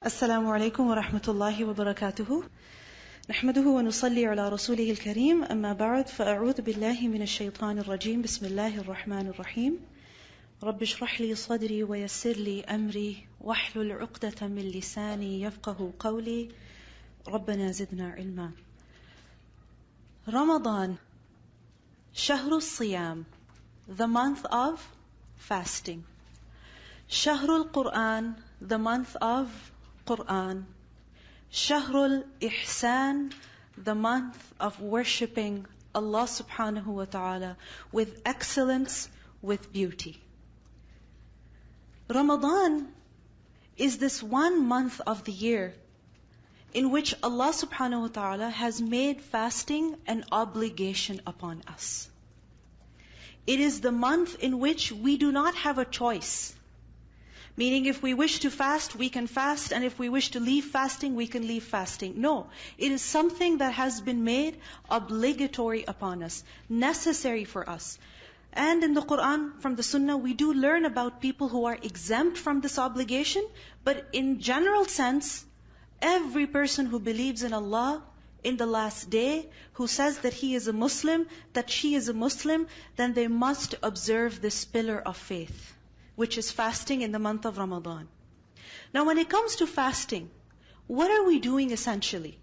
السلام عليكم ورحمة الله وبركاته. نحمده ونصلي على رسوله الكريم. أما بعد فأعوذ بالله من الشيطان الرجيم. بسم الله الرحمن الرحيم. رب اشرح لي صدري ويسر لي أمري واحلل عقدة من لساني يفقه قولي. ربنا زدنا علما. Ramadan, شهر الصيام, the month of fasting. شهر القرآن, the month of Quran. Shahrul Ihsan, the month of worshipping Allah subhanahu wa ta'ala with excellence, with beauty. Ramadan is this one month of the year in which Allah subhanahu wa ta'ala has made fasting an obligation upon us. It is the month in which we do not have a choice. Meaning if we wish to fast, we can fast, and if we wish to leave fasting, we can leave fasting. No, it is something that has been made obligatory upon us, necessary for us. And in the Quran, from the Sunnah, we do learn about people who are exempt from this obligation, but in general sense, every person who believes in Allah, in the last day, who says that he is a Muslim, that she is a Muslim, then they must observe this pillar of faith, which is fasting in the month of Ramadan. Now when it comes to fasting, what are we doing essentially?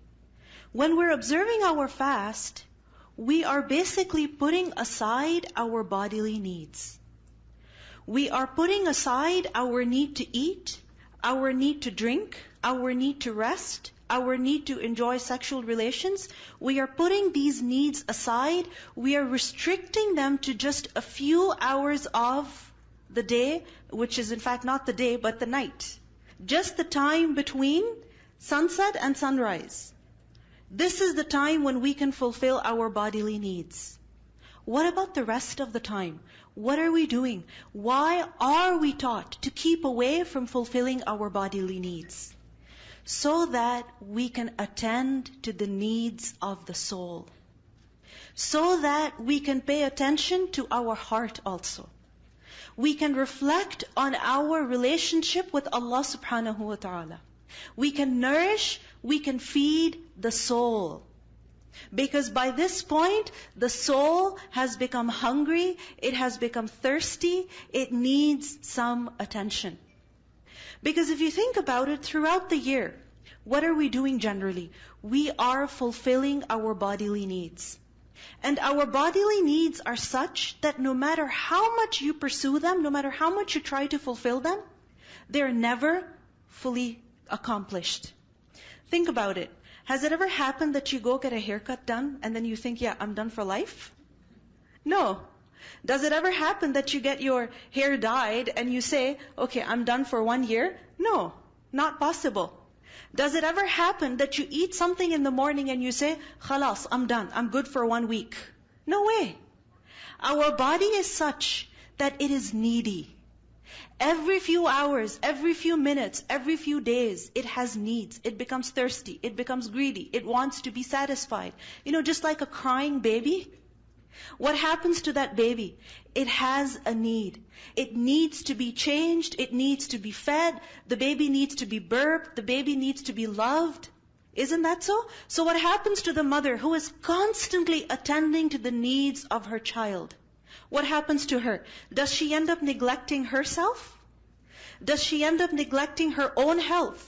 When we're observing our fast, we are basically putting aside our bodily needs. We are putting aside our need to eat, our need to drink, our need to rest, our need to enjoy sexual relations. We are putting these needs aside. We are restricting them to just a few hours of the day, which is in fact not the day, but the night. Just the time between sunset and sunrise. This is the time when we can fulfill our bodily needs. What about the rest of the time? What are we doing? Why are we taught to keep away from fulfilling our bodily needs? So that we can attend to the needs of the soul. So that we can pay attention to our heart also. We can reflect on our relationship with Allah subhanahu wa ta'ala. We can nourish, we can feed the soul. Because by this point, the soul has become hungry, it has become thirsty, it needs some attention. Because if you think about it, throughout the year, what are we doing generally? We are fulfilling our bodily needs. And our bodily needs are such that no matter how much you pursue them, no matter how much you try to fulfill them, they're never fully accomplished. Think about it. Has it ever happened that you go get a haircut done and then you think, yeah, I'm done for life? No. Does it ever happen that you get your hair dyed and you say, okay, I'm done for 1 year? No, not possible. Does it ever happen that you eat something in the morning and you say, khalas, I'm done, I'm good for 1 week? No way. Our body is such that it is needy. Every few hours, every few minutes, every few days, it has needs. It becomes thirsty, it becomes greedy, it wants to be satisfied. Just like a crying baby. What happens to that baby? It has a need. It needs to be changed. It needs to be fed. The baby needs to be burped. The baby needs to be loved. Isn't that so? So what happens to the mother who is constantly attending to the needs of her child? What happens to her? Does she end up neglecting herself? Does she end up neglecting her own health?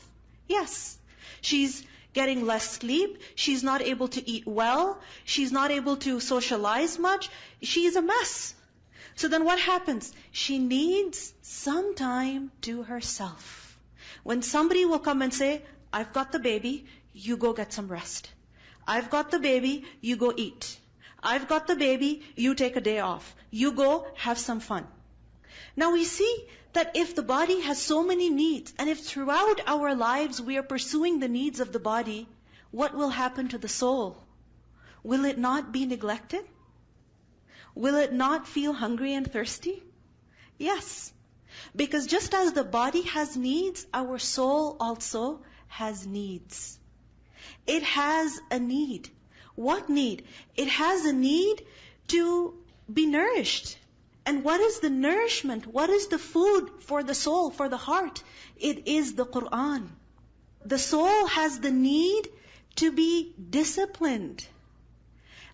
Yes. She's getting less sleep, she's not able to eat well, she's not able to socialize much, she's a mess. So then what happens? She needs some time to herself. When somebody will come and say, I've got the baby, you go get some rest. I've got the baby, you go eat. I've got the baby, you take a day off. You go have some fun. Now we see that if the body has so many needs, and if throughout our lives we are pursuing the needs of the body, what will happen to the soul? Will it not be neglected? Will it not feel hungry and thirsty? Yes. Because just as the body has needs, our soul also has needs. It has a need. What need? It has a need to be nourished. And what is the nourishment? What is the food for the soul, for the heart? It is the Quran. the soul has the need to be disciplined.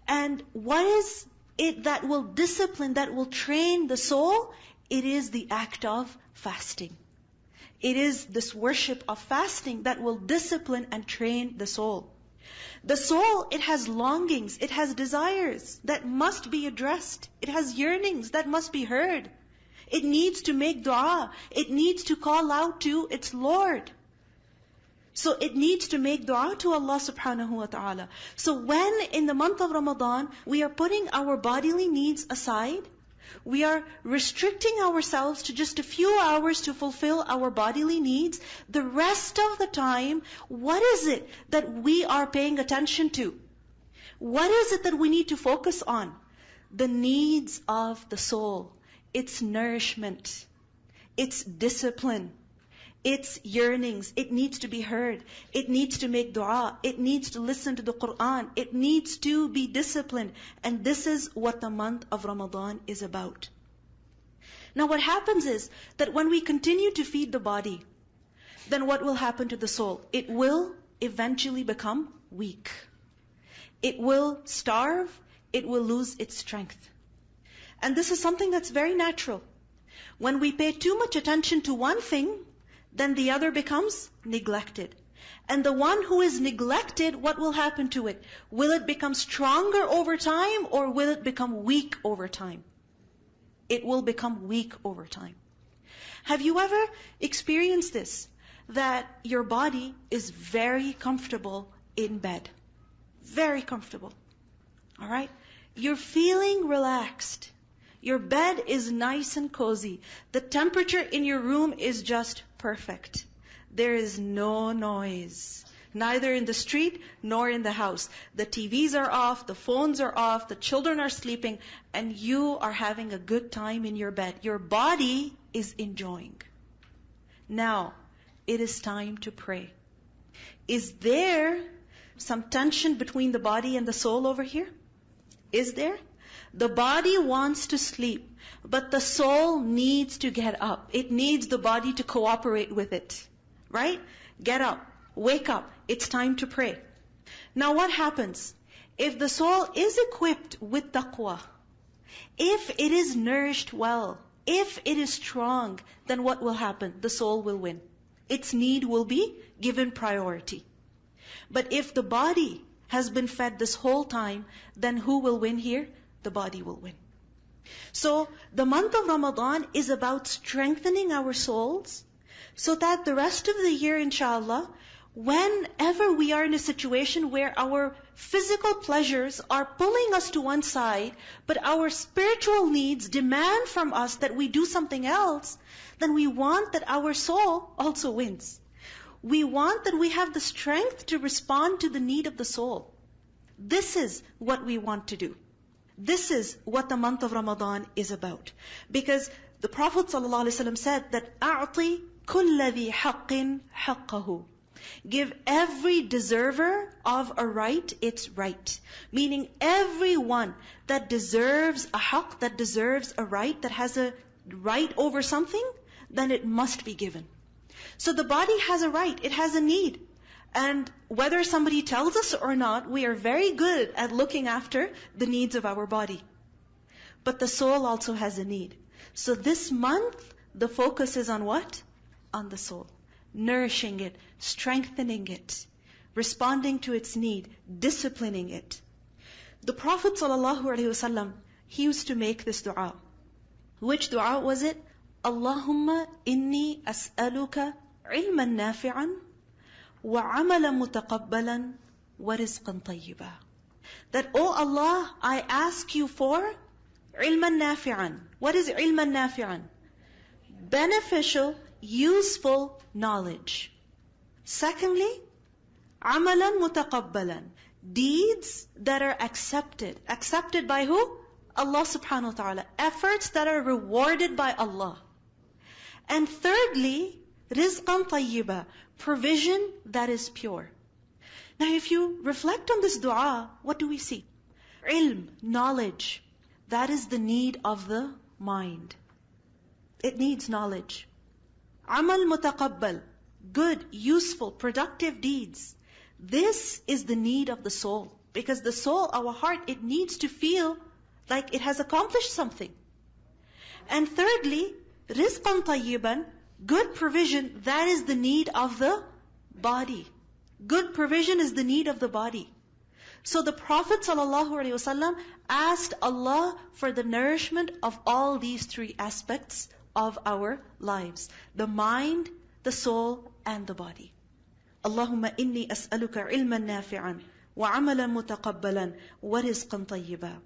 And what is it that will discipline, that will train the soul? It is the act of fasting. It is this worship of fasting that will discipline and train the soul. The soul, it has longings, it has desires that must be addressed. It has yearnings that must be heard. It needs to make dua. It needs to call out to its Lord. So it needs to make dua to Allah subhanahu wa ta'ala. So when in the month of Ramadan, we are putting our bodily needs aside, we are restricting ourselves to just a few hours to fulfill our bodily needs, the rest of the time, what is it that we are paying attention to? What is it that we need to focus on? The needs of the soul, its nourishment, its discipline, its yearnings. It needs to be heard. It needs to make dua. It needs to listen to the Quran. It needs to be disciplined. And this is what the month of Ramadan is about. Now what happens is that when we continue to feed the body, then what will happen to the soul? It will eventually become weak. It will starve. It will lose its strength. And this is something that's very natural. When we pay too much attention to one thing, then the other becomes neglected. And the one who is neglected, what will happen to it? Will it become stronger over time, or will it become weak over time? It will become weak over time. Have you ever experienced this? That your body is very comfortable in bed. Very comfortable. Alright? You're feeling relaxed. Your bed is nice and cozy. The temperature in your room is just perfect. There is no noise. Neither in the street nor in the house. The TVs are off, the phones are off, the children are sleeping, and you are having a good time in your bed. Your body is enjoying. Now, it is time to pray. Is there some tension between the body and the soul over here? Is there? The body wants to sleep, but the soul needs to get up. It needs the body to cooperate with it. Right? Get up. Wake up. It's time to pray. Now what happens? If the soul is equipped with taqwa, if it is nourished well, if it is strong, then what will happen? The soul will win. Its need will be given priority. But if the body has been fed this whole time, then who will win here? The body will win. So the month of Ramadan is about strengthening our souls so that the rest of the year, inshallah, whenever we are in a situation where our physical pleasures are pulling us to one side, but our spiritual needs demand from us that we do something else, then we want that our soul also wins. We want that we have the strength to respond to the need of the soul. This is what we want to do. This is what the month of Ramadan is about. Because the Prophet ﷺ said that أَعْطِ كُلَّ ذِي حَقٍّ حَقَّهُ. Give every deserver of a right its right. Meaning everyone that deserves a haqq, that deserves a right, that has a right over something, then it must be given. So the body has a right, it has a need. And whether somebody tells us or not, we are very good at looking after the needs of our body. But the soul also has a need. So this month, the focus is on what? On the soul. Nourishing it, strengthening it, responding to its need, disciplining it. The Prophet ﷺ, he used to make this dua. Which dua was it? Allahumma inni as'aluka ilman nafi'an وَعَمَلًا مُتَقَبَّلًا وَرِزْقًا طَيِّبًا. That, oh Allah, I ask you for ilman nafi'an. What is ilman nafi'an? Beneficial, useful knowledge. Secondly, عَمَلًا مُتَقَبَّلًا. Deeds that are accepted. Accepted by who? Allah subhanahu wa ta'ala. Efforts that are rewarded by Allah. And thirdly, rizqan tayyiba, provision that is pure. Now if you reflect on this dua, what do we see? Ilm, knowledge. That is the need of the mind. It needs knowledge. Amal mutaqabbal. good, useful, productive deeds. This is the need of the soul. Because the soul, our heart, it needs to feel like it has accomplished something. And thirdly, rizqan tayyiban, good provision, that is the need of the body. Good provision is the need of the body. So the Prophet ﷺ asked Allah for the nourishment of all these three aspects of our lives. The mind, the soul, and the body. Allahumma inni as'aluka ilman nafi'an wa amalan mutaqabbalan wa rizqan tayyiba.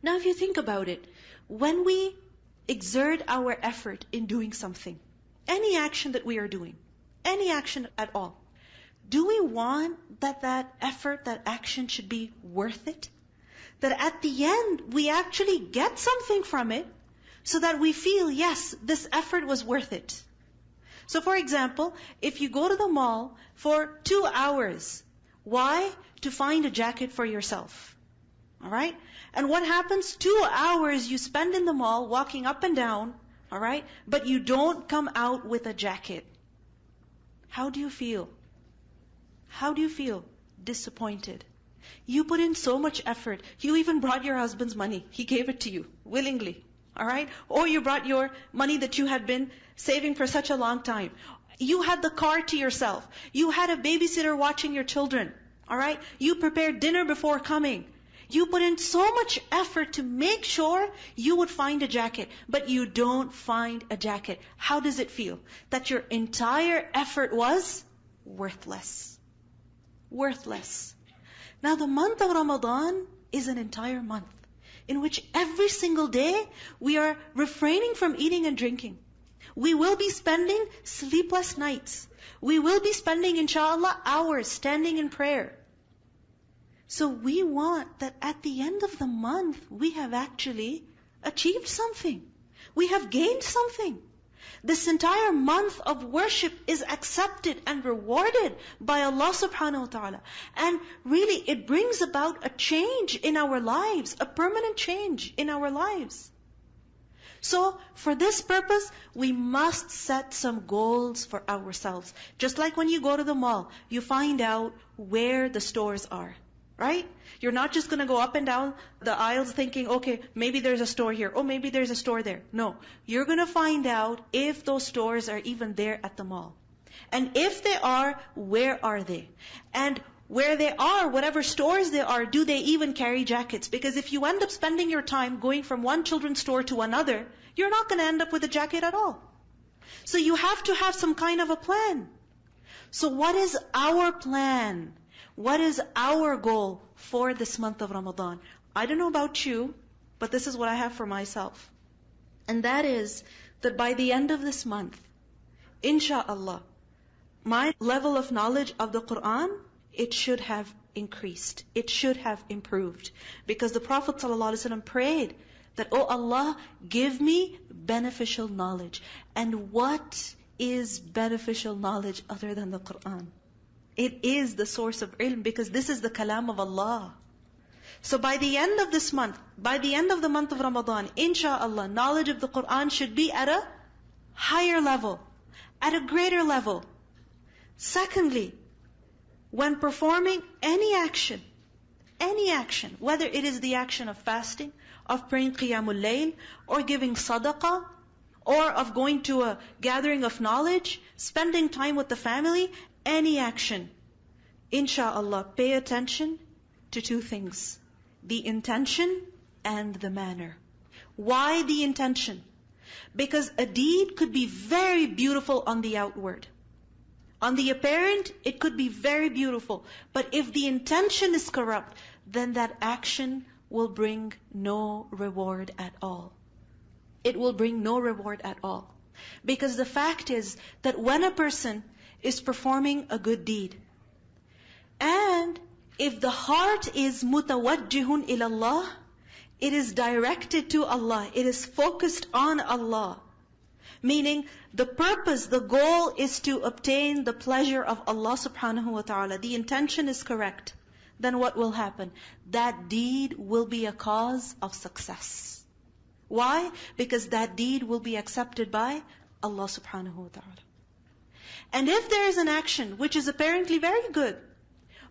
Now if you think about it, when we exert our effort in doing something, any action that we are doing, any action at all, do we want that effort, that action should be worth it? That at the end, we actually get something from it, so that we feel, yes, this effort was worth it. So for example, if you go to the mall for 2 hours, why? To find a jacket for yourself. Alright? And what happens? 2 hours you spend in the mall walking up and down, alright? But you don't come out with a jacket. How do you feel? How do you feel? Disappointed. You put in so much effort. You even brought your husband's money. He gave it to you, willingly. Alright? Or you brought your money that you had been saving for such a long time. You had the car to yourself. You had a babysitter watching your children. Alright? You prepared dinner before coming. You put in so much effort to make sure you would find a jacket, but you don't find a jacket. How does it feel? That your entire effort was worthless. Worthless. Now the month of Ramadan is an entire month in which every single day we are refraining from eating and drinking. We will be spending sleepless nights. We will be spending, inshallah, hours standing in prayer. So we want that at the end of the month, we have actually achieved something. We have gained something. This entire month of worship is accepted and rewarded by Allah subhanahu wa ta'ala. And really, it brings about a change in our lives, a permanent change in our lives. So, for this purpose, we must set some goals for ourselves. Just like when you go to the mall, you find out where the stores are. Right? You're not just going to go up and down the aisles thinking, okay, maybe there's a store here. Oh, maybe there's a store there. No. You're going to find out if those stores are even there at the mall. And if they are, where are they? And where they are, whatever stores they are, do they even carry jackets? Because if you end up spending your time going from one children's store to another, you're not going to end up with a jacket at all. So you have to have some kind of a plan. So what is our plan? What is our goal for this month of Ramadan? I don't know about you, but this is what I have for myself. And that is that by the end of this month, insha'Allah, my level of knowledge of the Quran, it should have increased. It should have improved. Because the Prophet ﷺ prayed that, oh Allah, give me beneficial knowledge. And what is beneficial knowledge other than the Quran? It is the source of ilm, because this is the kalam of Allah. So by the end of this month, by the end of the month of Ramadan, insha'Allah, knowledge of the Quran should be at a higher level, at a greater level. Secondly, when performing any action, whether it is the action of fasting, of praying qiyamul layl, or giving sadaqah, or of going to a gathering of knowledge, spending time with the family, any action, insha'Allah, pay attention to two things: the intention and the manner. Why the intention? Because a deed could be very beautiful on the outward. On the apparent, it could be very beautiful. But if the intention is corrupt, then that action will bring no reward at all. It will bring no reward at all. Because the fact is that when a person is performing a good deed, and if the heart is mutawajjihun ilallah, it is directed to Allah, it is focused on Allah, meaning the purpose, the goal is to obtain the pleasure of Allah subhanahu wa ta'ala, the intention is correct, then what will happen? That deed will be a cause of success. Why? Because that deed will be accepted by Allah subhanahu wa ta'ala. And if there is an action which is apparently very good,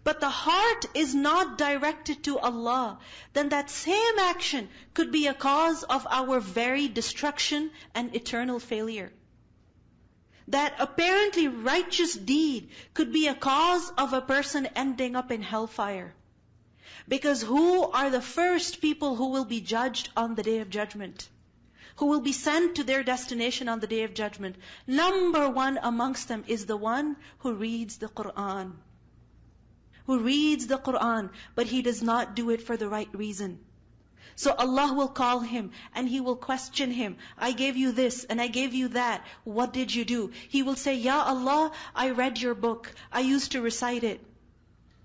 but the heart is not directed to Allah, then that same action could be a cause of our very destruction and eternal failure. That apparently righteous deed could be a cause of a person ending up in hellfire. Because who are the first people who will be judged on the Day of Judgment? Who will be sent to their destination on the Day of Judgment? Number one amongst them is the one who reads the Quran. Who reads the Quran, but he does not do it for the right reason. So Allah will call him and He will question him. I gave you this and I gave you that. What did you do? He will say, Ya Allah, I read your book. I used to recite it.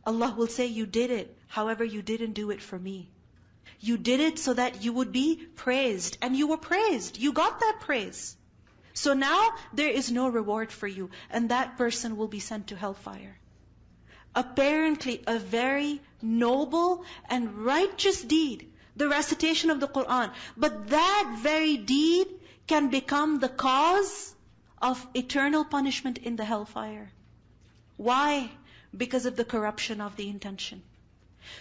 Allah will say, you did it. However, you didn't do it for me. You did it so that you would be praised. And you were praised. You got that praise. So now there is no reward for you. And that person will be sent to hellfire. Apparently a very noble and righteous deed, the recitation of the Quran. But that very deed can become the cause of eternal punishment in the hellfire. Why? Because of the corruption of the intention.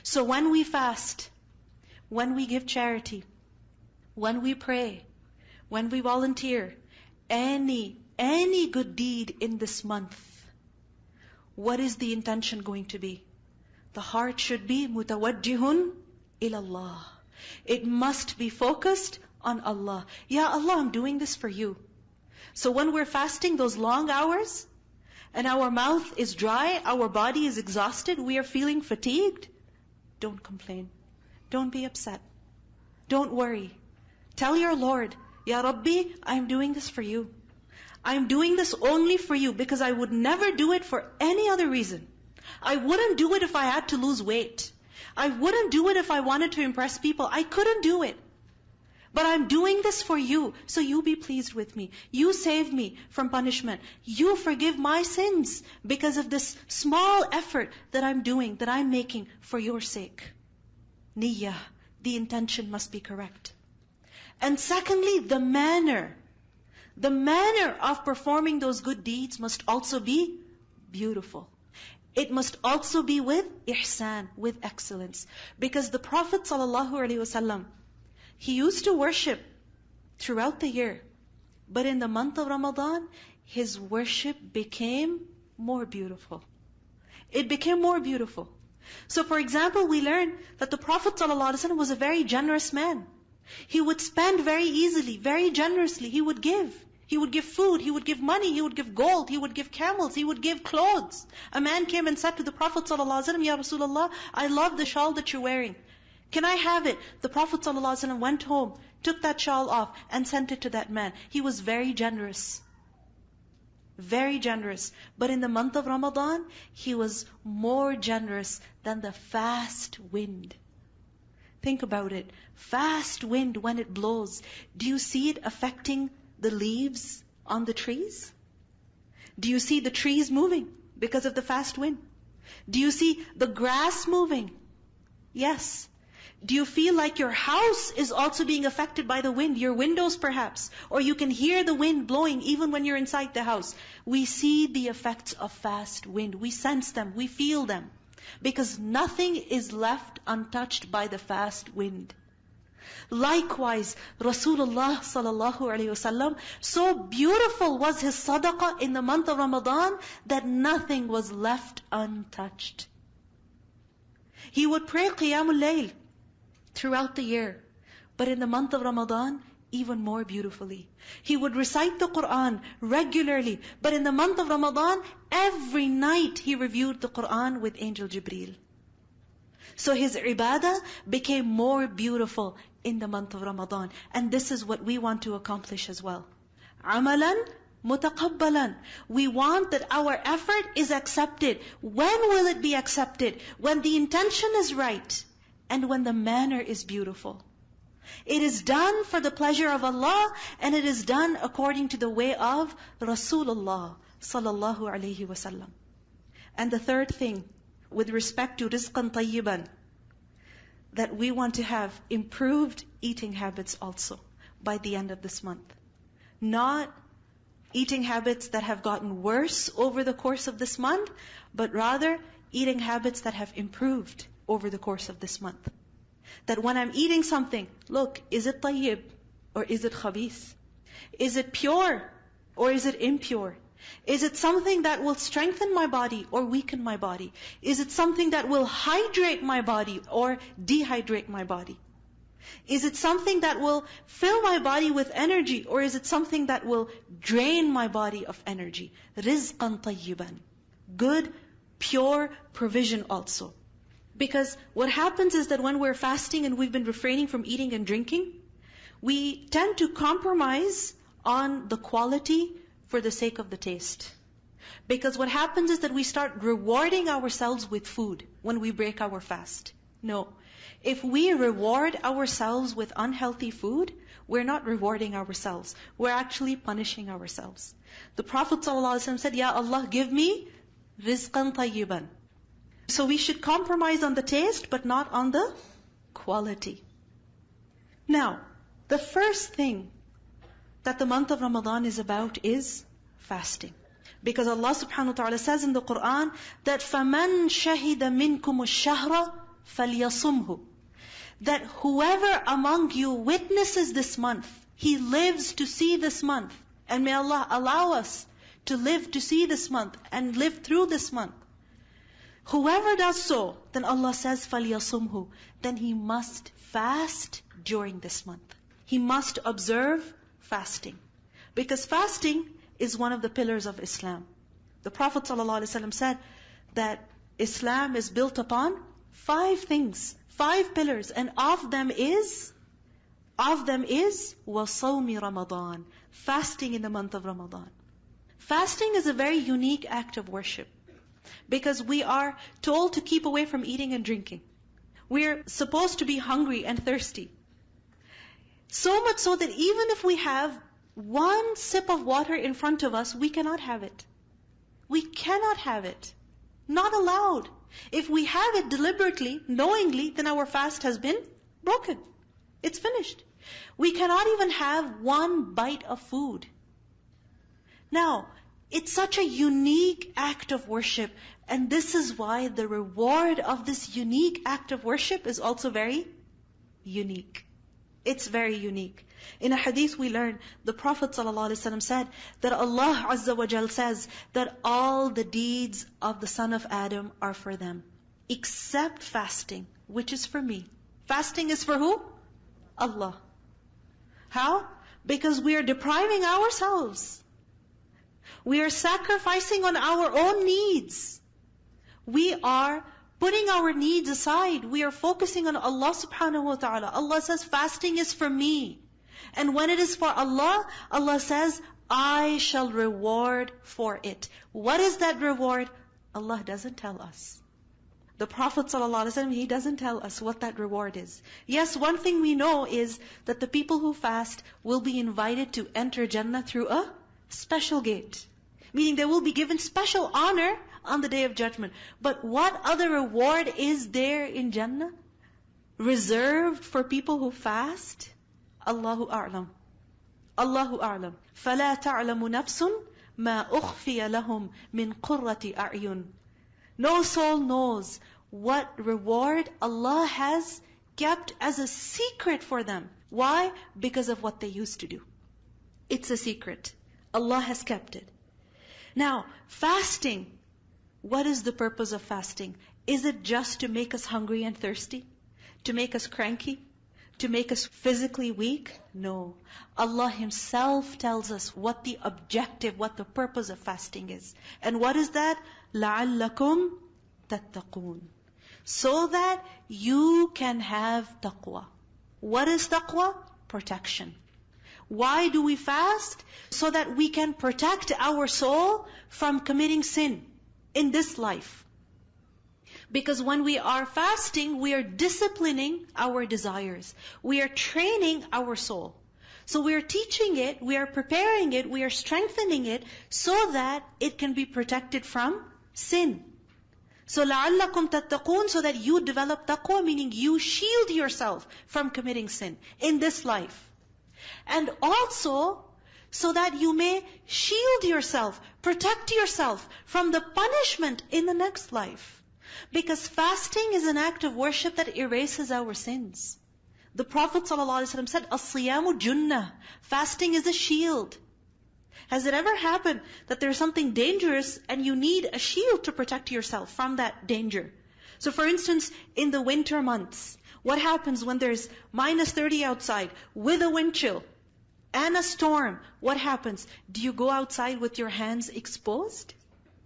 So when we fast, when we give charity, when we pray, when we volunteer, any good deed in this month, what is the intention going to be? The heart should be mutawajjihun ilallah. It must be focused on Allah. Ya Allah, I'm doing this for you. So when we're fasting those long hours, and our mouth is dry, our body is exhausted, we are feeling fatigued, don't complain. Don't be upset. Don't worry. Tell your Lord, Ya Rabbi, I'm doing this for you. I'm doing this only for you because I would never do it for any other reason. I wouldn't do it if I had to lose weight. I wouldn't do it if I wanted to impress people. I couldn't do it. But I'm doing this for you, so you be pleased with me. You save me from punishment. You forgive my sins because of this small effort that I'm doing, that I'm making for your sake. Niyyah, the intention must be correct. And secondly, the manner of performing those good deeds must also be beautiful. It must also be with ihsan, with excellence. Because the Prophet ﷺ, he used to worship throughout the year. But in the month of Ramadan, his worship became more beautiful. It became more beautiful. So for example, we learn that the Prophet ﷺ was a very generous man. He would spend very easily, very generously. He would give. He would give food, he would give money, he would give gold, he would give camels, he would give clothes. A man came and said to the Prophet ﷺ, Ya Rasulullah, I love the shawl that you're wearing. Can I have it? The Prophet ﷺ went home, took that shawl off and sent it to that man. He was very generous. Very generous. But in the month of Ramadan, he was more generous than the fast wind. Think about it. Fast wind, when it blows, do you see it affecting the leaves on the trees? Do you see the trees moving because of the fast wind? Do you see the grass moving? Yes. Do you feel like your house is also being affected by the wind? Your windows perhaps. Or you can hear the wind blowing even when you're inside the house. We see the effects of fast wind. We sense them. We feel them. Because nothing is left untouched by the fast wind. Likewise, Rasulullah sallallahu alaihi wasallam, so beautiful was his sadaqah in the month of Ramadan that nothing was left untouched. He would pray Qiyamul Layl throughout the year, but in the month of Ramadan, even more beautifully. He would recite the Quran regularly, but in the month of Ramadan, every night he reviewed the Quran with Angel Jibreel. So his ibadah became more beautiful in the month of Ramadan. And this is what we want to accomplish as well. Amalan mutaqabbalan. We want that our effort is accepted. When will it be accepted? When the intention is right and when the manner is beautiful. It is done for the pleasure of Allah and it is done according to the way of Rasulullah sallallahu alaihi wasallam. And the third thing, with respect to rizqan tayyiban, that we want to have improved eating habits also by the end of this month. Not eating habits that have gotten worse over the course of this month, but rather eating habits that have improved over the course of this month. That when I'm eating something, look, is it tayyib or is it khabith? Is it pure or is it impure? Is it something that will strengthen my body or weaken my body? Is it something that will hydrate my body or dehydrate my body? Is it something that will fill my body with energy or is it something that will drain my body of energy? Rizqan tayyiban. Good, pure provision also. Because what happens is that when we're fasting and we've been refraining from eating and drinking, we tend to compromise on the quality for the sake of the taste. Because what happens is that we start rewarding ourselves with food when we break our fast. No. If we reward ourselves with unhealthy food, we're not rewarding ourselves. We're actually punishing ourselves. The Prophet ﷺ said, Ya Allah, give me rizqan tayyiban. So we should compromise on the taste, but not on the quality. Now, the first thing that the month of Ramadan is about is fasting. Because Allah subhanahu wa ta'ala says in the Quran that فَمَنْ شَهِدَ مِنْكُمُ الشَّهْرَ فَلْيَصُمْهُ. That whoever among you witnesses this month, he lives to see this month. And may Allah allow us to live to see this month and live through this month. Whoever does so, then Allah says, فَلْيَصُمْهُ. Then he must fast during this month. He must observe fasting. Because fasting is one of the pillars of Islam. The Prophet ﷺ said that Islam is built upon 5 things, 5 pillars, and of them is وَصَوْمِ Ramadan, fasting in the month of Ramadan. Fasting is a very unique act of worship. Because we are told to keep away from eating and drinking. We're supposed to be hungry and thirsty. So much so that even if we have one sip of water in front of us, we cannot have it. We cannot have it. Not allowed. If we have it deliberately, knowingly, then our fast has been broken. It's finished. We cannot even have one bite of food. Now, it's such a unique act of worship. And this is why the reward of this unique act of worship is also very unique. It's very unique. In a hadith we learn, the Prophet ﷺ said that Allah Azza wa Jal says that all the deeds of the son of Adam are for them, except fasting, which is for me. Fasting is for who? Allah. How? Because we are depriving ourselves. We are sacrificing on our own needs. We are putting our needs aside. We are focusing on Allah subhanahu wa ta'ala. Allah says, fasting is for me. And when it is for Allah, Allah says, I shall reward for it. What is that reward? Allah doesn't tell us. The Prophet ﷺ, he doesn't tell us what that reward is. Yes, one thing we know is that the people who fast will be invited to enter Jannah through a special gate. Meaning they will be given special honor on the Day of Judgment. But what other reward is there in Jannah reserved for people who fast? Allahu A'lam. Allahu A'lam. فَلَا تَعْلَمُ نَفْسٌ مَا أُخْفِيَ لَهُمْ مِنْ قُرَّةِ أَعْيُنٍ. No soul knows what reward Allah has kept as a secret for them. Why? Because of what they used to do. It's a secret. Allah has kept it. Now, fasting, what is the purpose of fasting? Is it just to make us hungry and thirsty? To make us cranky? To make us physically weak? No. Allah Himself tells us what the objective, what the purpose of fasting is. And what is that? لَعَلَّكُمْ تَتَّقُونَ. So that you can have taqwa. What is taqwa? Protection. Why do we fast? So that we can protect our soul from committing sin in this life. Because when we are fasting, we are disciplining our desires. We are training our soul. So we are teaching it, we are preparing it, we are strengthening it so that it can be protected from sin. So لَعَلَّكُمْ تَتَّقُونَ, so that you develop taqwa, meaning you shield yourself from committing sin in this life. And also, so that you may shield yourself, protect yourself from the punishment in the next life. Because fasting is an act of worship that erases our sins. The Prophet ﷺ said, "As-siyamu junnah." Fasting is a shield. Has it ever happened that there's something dangerous and you need a shield to protect yourself from that danger? So for instance, in the winter months, what happens when there's -30 outside with a wind chill and a storm? What happens? Do you go outside with your hands exposed?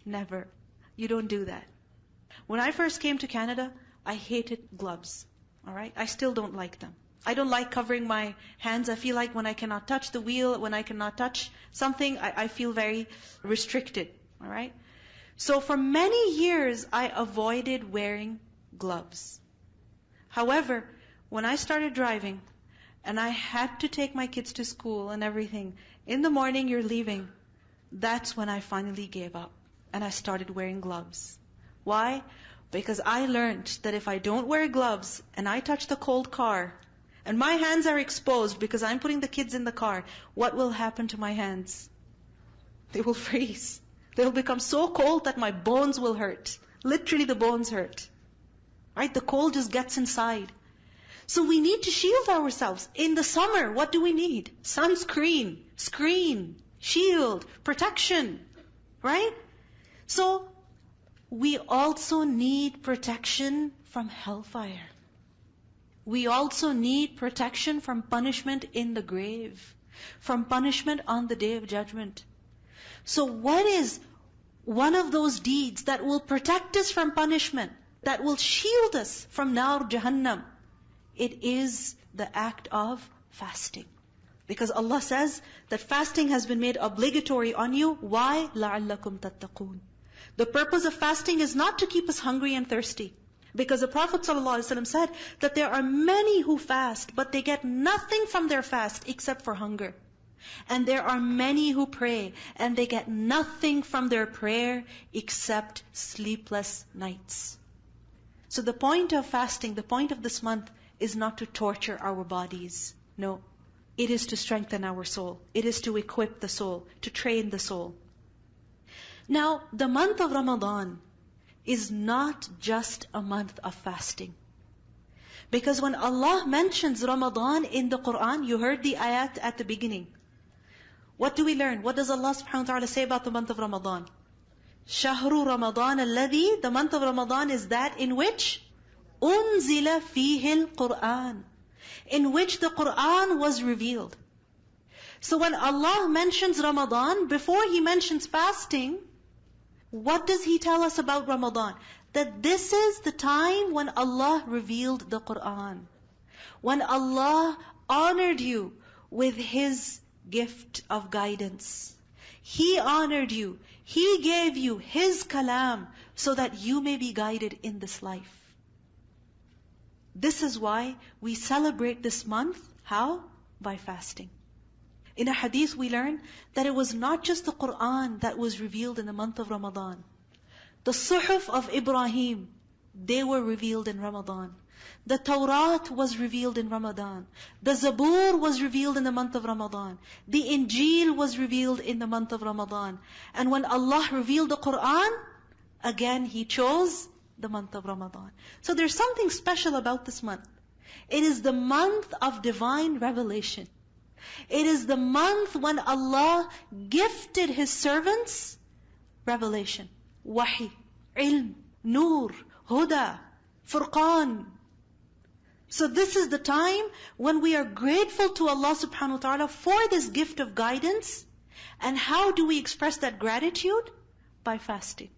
Never. You don't do that. When I first came to Canada, I hated gloves. Alright? I still don't like them. I don't like covering my hands. I feel like when I cannot touch the wheel, when I cannot touch something, I feel very restricted. Alright? So for many years, I avoided wearing gloves. However, when I started driving, and I had to take my kids to school and everything, in the morning you're leaving, that's when I finally gave up. And I started wearing gloves. Why? Because I learned that if I don't wear gloves, and I touch the cold car, and my hands are exposed because I'm putting the kids in the car, what will happen to my hands? They will freeze. They'll become so cold that my bones will hurt. Literally the bones hurt. Right? The cold just gets inside. So we need to shield ourselves. In the summer, what do we need? Sunscreen, screen, shield, protection. Right? So, we also need protection from hellfire. We also need protection from punishment in the grave, from punishment on the Day of Judgment. So what is one of those deeds that will protect us from punishment, that will shield us from Nar Jahannam? It is the act of fasting. Because Allah says that fasting has been made obligatory on you. Why? لَعَلَّكُمْ تَتَّقُونَ. The purpose of fasting is not to keep us hungry and thirsty. Because the Prophet ﷺ said that there are many who fast, but they get nothing from their fast except for hunger. And there are many who pray, and they get nothing from their prayer except sleepless nights. So the point of fasting, the point of this month, is not to torture our bodies. No. It is to strengthen our soul. It is to equip the soul, to train the soul. Now, the month of Ramadan is not just a month of fasting. Because when Allah mentions Ramadan in the Quran, you heard the ayat at the beginning. What do we learn? What does Allah subhanahu wa ta'ala say about the month of Ramadan? Shahru Ramadan alladhi, the month of Ramadan is that in which unzila fihi al-Quran, in which the Quran was revealed. So when Allah mentions Ramadan, before He mentions fasting, what does He tell us about Ramadan? That this is the time when Allah revealed the Quran. When Allah honored you with His gift of guidance. He honored you. He gave you His kalam so that you may be guided in this life. This is why we celebrate this month. How? By fasting. In a hadith we learn that it was not just the Quran that was revealed in the month of Ramadan. The Suhuf of Ibrahim, they were revealed in Ramadan. The Tawrat was revealed in Ramadan. The Zabur was revealed in the month of Ramadan. The Injil was revealed in the month of Ramadan. And when Allah revealed the Quran, again He chose the month of Ramadan. So there's something special about this month. It is the month of divine revelation. It is the month when Allah gifted His servants revelation. Wahy, ilm, nur, huda, furqan. So this is the time when we are grateful to Allah subhanahu wa ta'ala for this gift of guidance. And how do we express that gratitude? By fasting.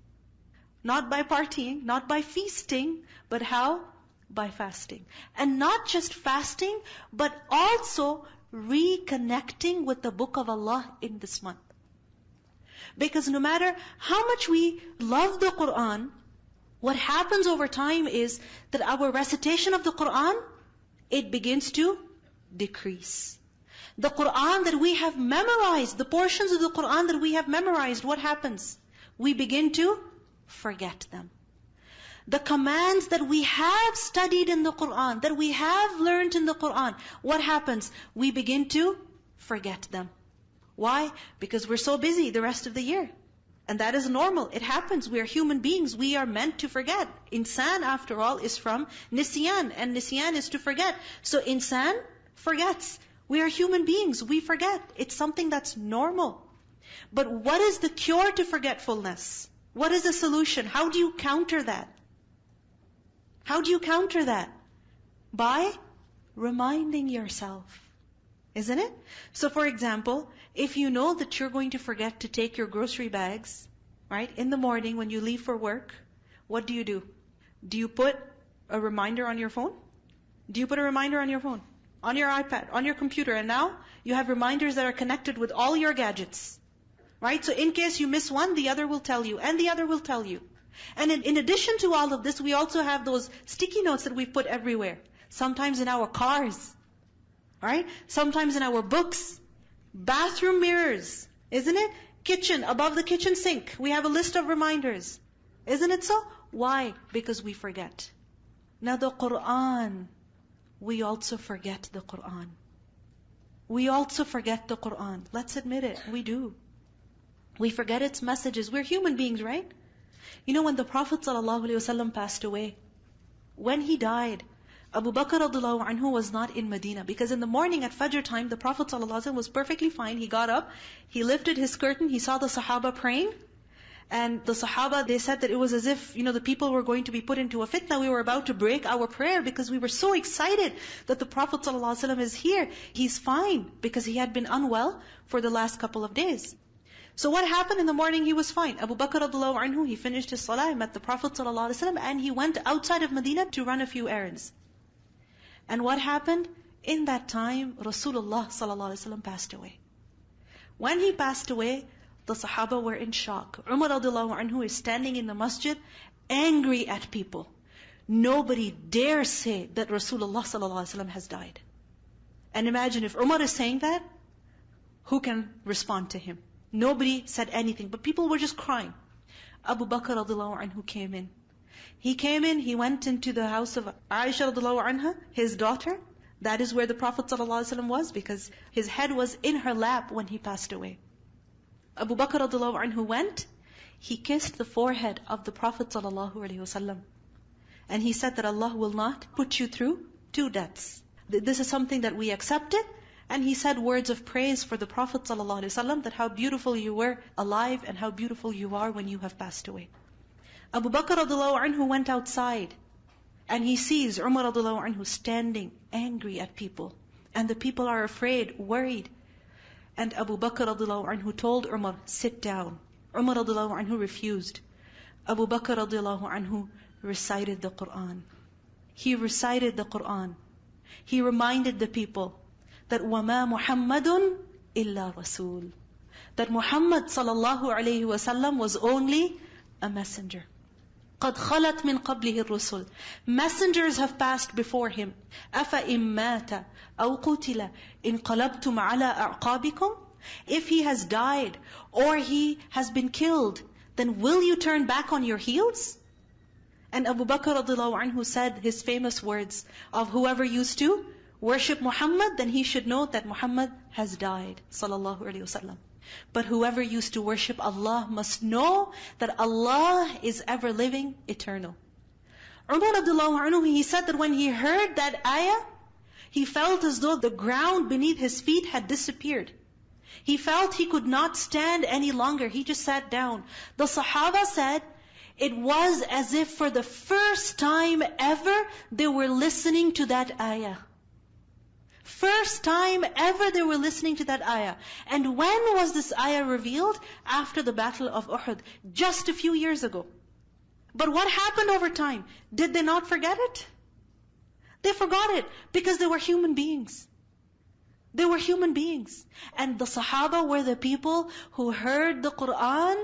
Not by partying, not by feasting, but how? By fasting. And not just fasting, but also reconnecting with the book of Allah in this month. Because no matter how much we love the Quran, what happens over time is that our recitation of the Quran, it begins to decrease. The Quran that we have memorized, the portions of the Quran that we have memorized, what happens? We begin to forget them. The commands that we have studied in the Quran, that we have learned in the Quran, what happens? We begin to forget them. Why? Because we're so busy the rest of the year. And that is normal. It happens. We are human beings. We are meant to forget. Insan, after all, is from nisyan. And nisyan is to forget. So insan forgets. We are human beings. We forget. It's something that's normal. But what is the cure to forgetfulness? What is the solution? How do you counter that? How do you counter that? By reminding yourself. Isn't it? So for example, if you know that you're going to forget to take your grocery bags, right, in the morning when you leave for work, what do? Do you put a reminder on your phone? Do you put a reminder on your phone? On your iPad, on your computer, and now you have reminders that are connected with all your gadgets. Right? So in case you miss one, the other will tell you, and the other will tell you. And in addition to all of this, we also have those sticky notes that we've put everywhere. Sometimes in our cars, right? Sometimes in our books, bathroom mirrors, isn't it? Kitchen, above the kitchen sink, we have a list of reminders. Isn't it so? Why? Because we forget. Now the Quran, we also forget the Quran. We also forget the Quran. Let's admit it, we do. We forget its messages. We're human beings, right? You know, when the Prophet ﷺ passed away, when he died, Abu Bakr radiallahu anhu was not in Medina, because in the morning at Fajr time, the Prophet ﷺ was perfectly fine. He got up, he lifted his curtain, he saw the Sahaba praying, and the Sahaba, they said that it was as if, the people were going to be put into a fitna. We were about to break our prayer because we were so excited that the Prophet ﷺ is here. He's fine, because he had been unwell for the last couple of days. So what happened in the morning? He was fine. Abu Bakr radiallahu anhu, he finished his salah, he met the Prophet ﷺ, and he went outside of Medina to run a few errands. And what happened? In that time, Rasulullah ﷺ passed away. When he passed away, the Sahaba were in shock. Umar radiallahu anhu is standing in the masjid, angry at people. Nobody dares say that Rasulullah ﷺ has died. And imagine if Umar is saying that, who can respond to him? Nobody said anything, but people were just crying. Abu Bakr radiallahu anhu came in. He came in, he went into the house of Aisha radiallahu anha, his daughter. That is where the Prophet ﷺ was, because his head was in her lap when he passed away. Abu Bakr radiallahu anhu went, he kissed the forehead of the Prophet ﷺ. And he said that Allah will not put you through 2 deaths. This is something that we accepted. And he said words of praise for the Prophet ﷺ, that how beautiful you were alive and how beautiful you are when you have passed away. Abu Bakr radiallahu anhu went outside, and he sees Umar radiallahu anhu standing angry at people. And the people are afraid, worried. And Abu Bakr radiallahu anhu told Umar, sit down. Umar radiallahu anhu refused. Abu Bakr radiallahu anhu recited the Quran. He recited the Quran. He reminded the people that وَمَا مُحَمَّدٌ إِلَّا رَسُولٌ, that Muhammad sallallahu alayhi wasallam was only a messenger. قَدْ خَلَتْ مِنْ قَبْلِهِ الرُّسُلُ, messengers have passed before him. أَفَإِن مَّاتَ أَوْ قُتِلَ إِنْقَلَبْتُمْ عَلَىٰ أَعْقَابِكُمْ, if he has died or he has been killed, then will you turn back on your heels? And Abu Bakr radiallahu anhu said his famous words of whoever used to worship Muhammad, then he should know that Muhammad has died, sallallahu alaihi wasallam. But whoever used to worship Allah must know that Allah is ever living, eternal. Umar radiallahu anhu, he said that when he heard that ayah, he felt as though the ground beneath his feet had disappeared. He felt he could not stand any longer. He just sat down. The Sahaba said, it was as if for the first time ever they were listening to that ayah. First time ever they were listening to that ayah. And when was this ayah revealed? After the battle of Uhud, just a few years ago. But what happened over time? Did they not forget it? They forgot it because they were human beings. They were human beings. And the Sahaba were the people who heard the Quran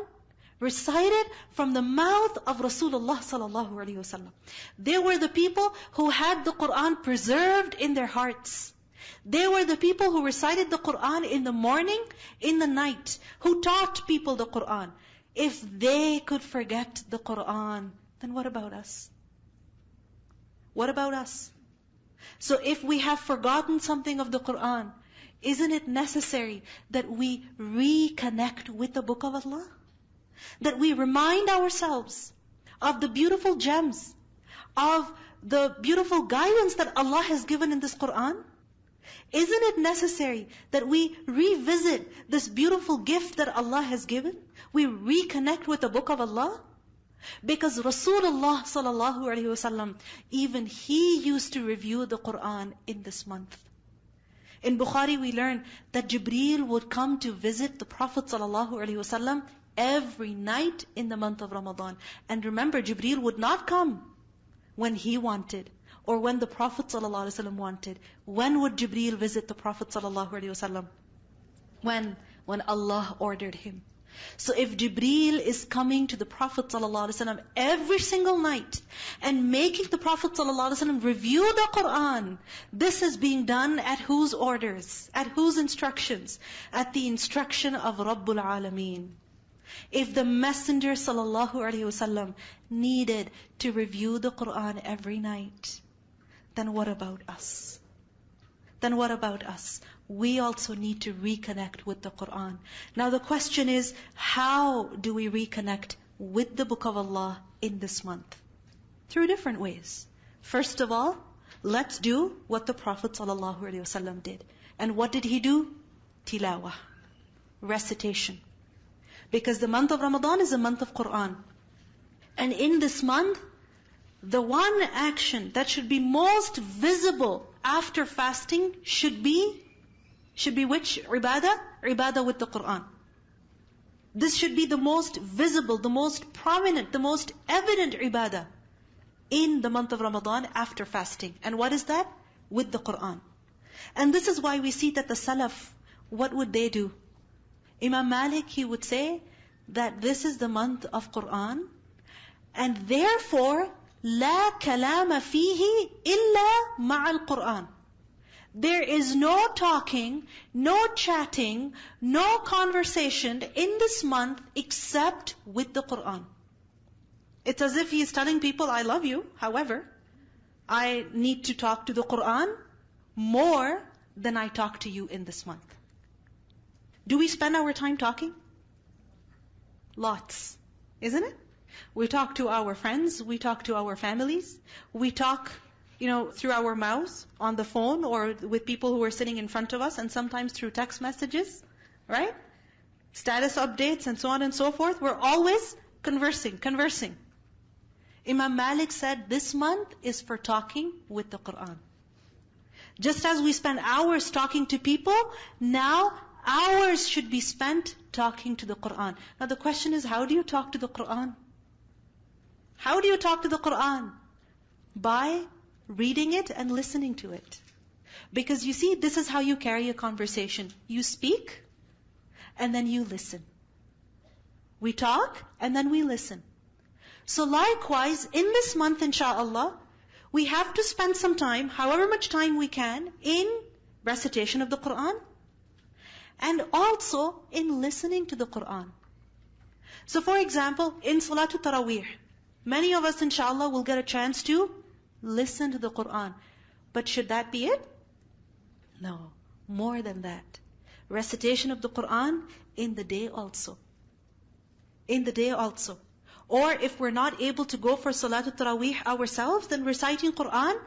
recited from the mouth of Rasulullah sallallahu alaihi wasallam. They were the people who had the Quran preserved in their hearts. They were the people who recited the Quran in the morning, in the night, who taught people the Quran. If they could forget the Quran, then what about us? What about us? So if we have forgotten something of the Quran, Isn't it necessary that we reconnect with the Book of Allah? That we remind ourselves of the beautiful gems, of the beautiful guidance that Allah has given in this Quran? Isn't it necessary that we revisit this beautiful gift that Allah has given? We reconnect with the Book of Allah? Because Rasulullah sallallahu alaihi wasallam, even he used to review the Quran in this month. In Bukhari we learn that Jibreel would come to visit the Prophet sallallahu alaihi wasallam every night in the month of Ramadan. And remember, Jibreel would not come when he wanted, or when the Prophet ﷺ wanted. When would Jibreel visit the Prophet ﷺ? When Allah ordered him. So if Jibreel is coming to the Prophet ﷺ every single night and making the Prophet ﷺ review the Quran, this is being done at whose orders? At whose instructions? At the instruction of Rabbul Alameen. If the Messenger ﷺ needed to review the Quran every night, then what about us? Then what about us? We also need to reconnect with the Quran. Now the question is, how do we reconnect with the Book of Allah in this month? Through different ways. First of all, let's do what the Prophet ﷺ did. And what did he do? Tilawah. Recitation. Because the month of Ramadan is a month of Quran. And in this month, the one action that should be most visible after fasting should be which ibadah? Ibadah with the Quran. This should be the most visible, the most prominent, the most evident ibadah in the month of Ramadan after fasting. And what is that? With the Quran. And this is why we see that the Salaf, what would they do? Imam Malik, he would say that this is the month of Quran, and therefore, لا كلام فيه إلا مع القرآن. There is no talking, no chatting, no conversation in this month except with the Quran. It's as if he is telling people, I love you, however, I need to talk to the Quran more than I talk to you in this month. Do we spend our time talking? Lots, isn't it? We talk to our friends, we talk to our families, we talk, through our mouths, on the phone, or with people who are sitting in front of us, and sometimes through text messages, right? Status updates and so on and so forth. We're always conversing. Imam Malik said this month is for talking with the Quran. Just as we spend hours talking to people, now hours should be spent talking to the Quran. Now the question is, how do you talk to the Quran? How do you talk to the Quran? By reading it and listening to it. Because you see, this is how you carry a conversation. You speak, and then you listen. We talk, and then we listen. So likewise, in this month, insha'Allah, we have to spend some time, however much time we can, in recitation of the Quran, and also in listening to the Quran. So for example, in Salatul Taraweeh, many of us, insha'Allah, will get a chance to listen to the Quran. But should that be it? No, more than that. Recitation of the Quran in the day also. In the day also. Or if we're not able to go for Salatul Taraweeh ourselves, then reciting Quran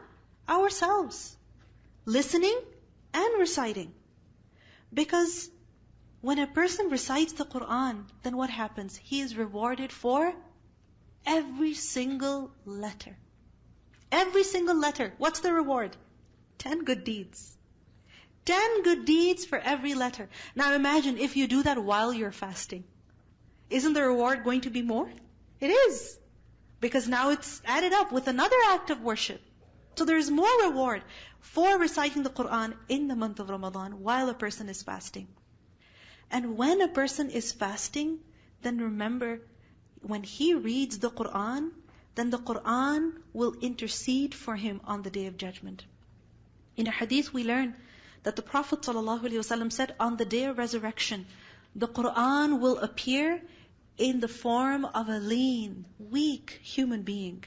ourselves. Listening and reciting. Because when a person recites the Quran, then what happens? He is rewarded for every single letter. Every single letter. What's the reward? 10 good deeds. 10 good deeds for every letter. Now imagine if you do that while you're fasting. Isn't the reward going to be more? It is. Because now it's added up with another act of worship. So there is more reward for reciting the Quran in the month of Ramadan while a person is fasting. And when a person is fasting, then remember, when he reads the Quran, then the Quran will intercede for him on the Day of Judgment. In a hadith we learn that the Prophet ﷺ said, on the Day of Resurrection, the Quran will appear in the form of a lean, weak human being.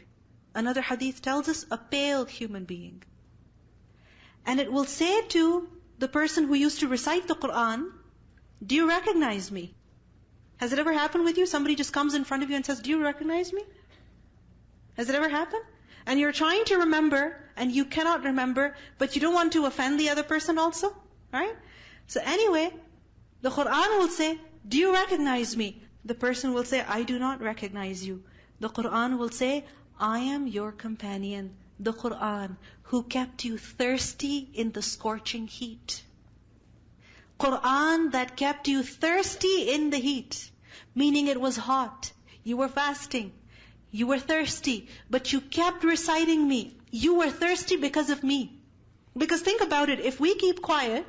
Another hadith tells us, a pale human being. And it will say to the person who used to recite the Quran, do you recognize me? Has it ever happened with you? Somebody just comes in front of you and says, do you recognize me? Has it ever happened? And you're trying to remember, and you cannot remember, but you don't want to offend the other person also, right? So anyway, the Quran will say, do you recognize me? The person will say, I do not recognize you. The Quran will say, I am your companion, the Quran, who kept you thirsty in the scorching heat. Quran that kept you thirsty in the heat, meaning it was hot, you were fasting, you were thirsty, but you kept reciting me. You were thirsty because of me. Because think about it, if we keep quiet,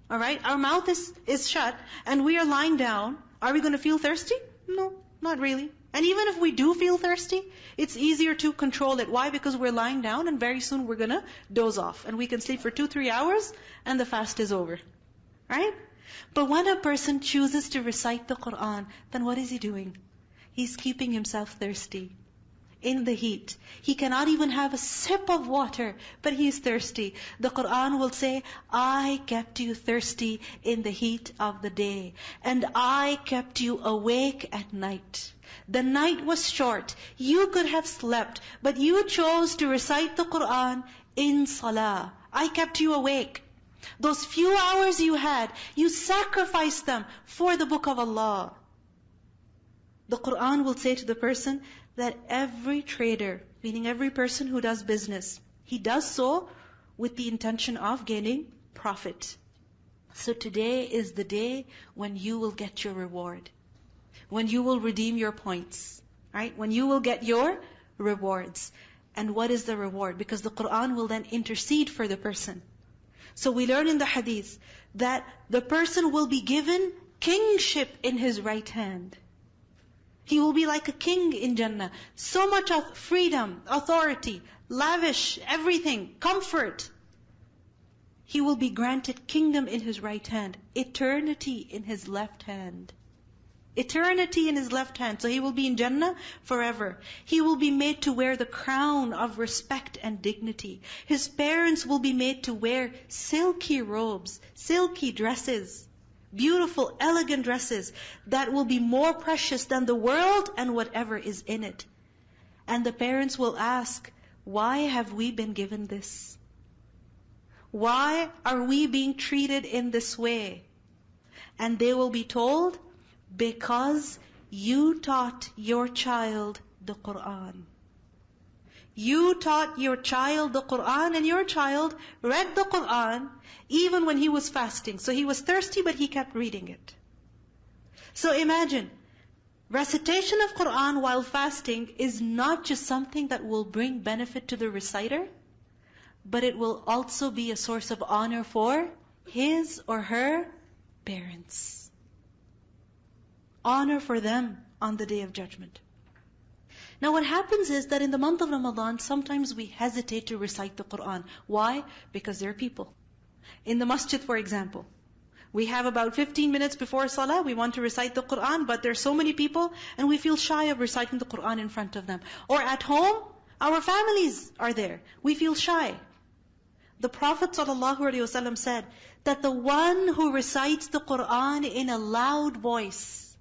alright, our mouth is shut, and we are lying down, are we going to feel thirsty? No, not really. And even if we do feel thirsty, it's easier to control it. Why? Because we're lying down, and very soon we're going to doze off. And we can sleep for 2-3 hours, and the fast is over. Right? But when a person chooses to recite the Quran, then what is he doing? He's keeping himself thirsty in the heat. He cannot even have a sip of water, but he's thirsty. The Quran will say, I kept you thirsty in the heat of the day, and I kept you awake at night. The night was short. You could have slept, but you chose to recite the Quran in salah. I kept you awake. Those few hours you had, you sacrificed them for the book of Allah. The Quran will say to the person that every trader, meaning every person who does business, he does so with the intention of gaining profit. So today is the day when you will get your reward. When you will redeem your points. Right? When you will get your rewards. And what is the reward? Because the Quran will then intercede for the person. So we learn in the hadith that the person will be given kingship in his right hand. He will be like a king in Jannah. So much of freedom, authority, lavish, everything, comfort. He will be granted kingdom in his right hand, eternity in his left hand. Eternity in his left hand. So he will be in Jannah forever. He will be made to wear the crown of respect and dignity. His parents will be made to wear silky robes, silky dresses, beautiful, elegant dresses that will be more precious than the world and whatever is in it. And the parents will ask, why have we been given this? Why are we being treated in this way? And they will be told, because you taught your child the Quran. You taught your child the Quran, and your child read the Quran even when he was fasting. So he was thirsty, but he kept reading it. So imagine, recitation of Quran while fasting is not just something that will bring benefit to the reciter, but it will also be a source of honor for his or her parents. Honor for them on the Day of Judgment. Now what happens is that in the month of Ramadan, sometimes we hesitate to recite the Quran. Why? Because there are people. In the masjid, for example, we have about 15 minutes before Salah, we want to recite the Quran, but there are so many people, and we feel shy of reciting the Quran in front of them. Or at home, our families are there. We feel shy. The Prophet ﷺ said that the one who recites the Quran in a loud voice,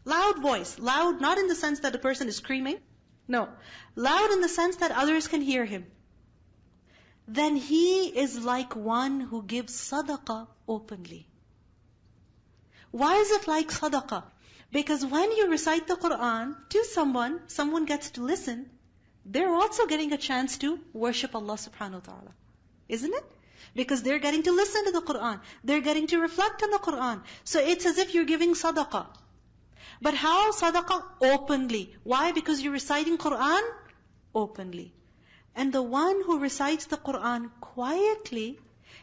loud not in the sense that the person is screaming, no, loud in the sense that others can hear him, then he is like one who gives sadaqah openly. Why is it like sadaqah? Because when you recite the Quran to someone gets to listen, they're also getting a chance to worship Allah subhanahu wa ta'ala. Isn't it? Because they're getting to listen to the Quran. They're getting to reflect on the Quran. So it's as if you're giving sadaqah. But how sadaqah? Openly. Why? Because you're reciting Quran openly. And the one who recites the Quran quietly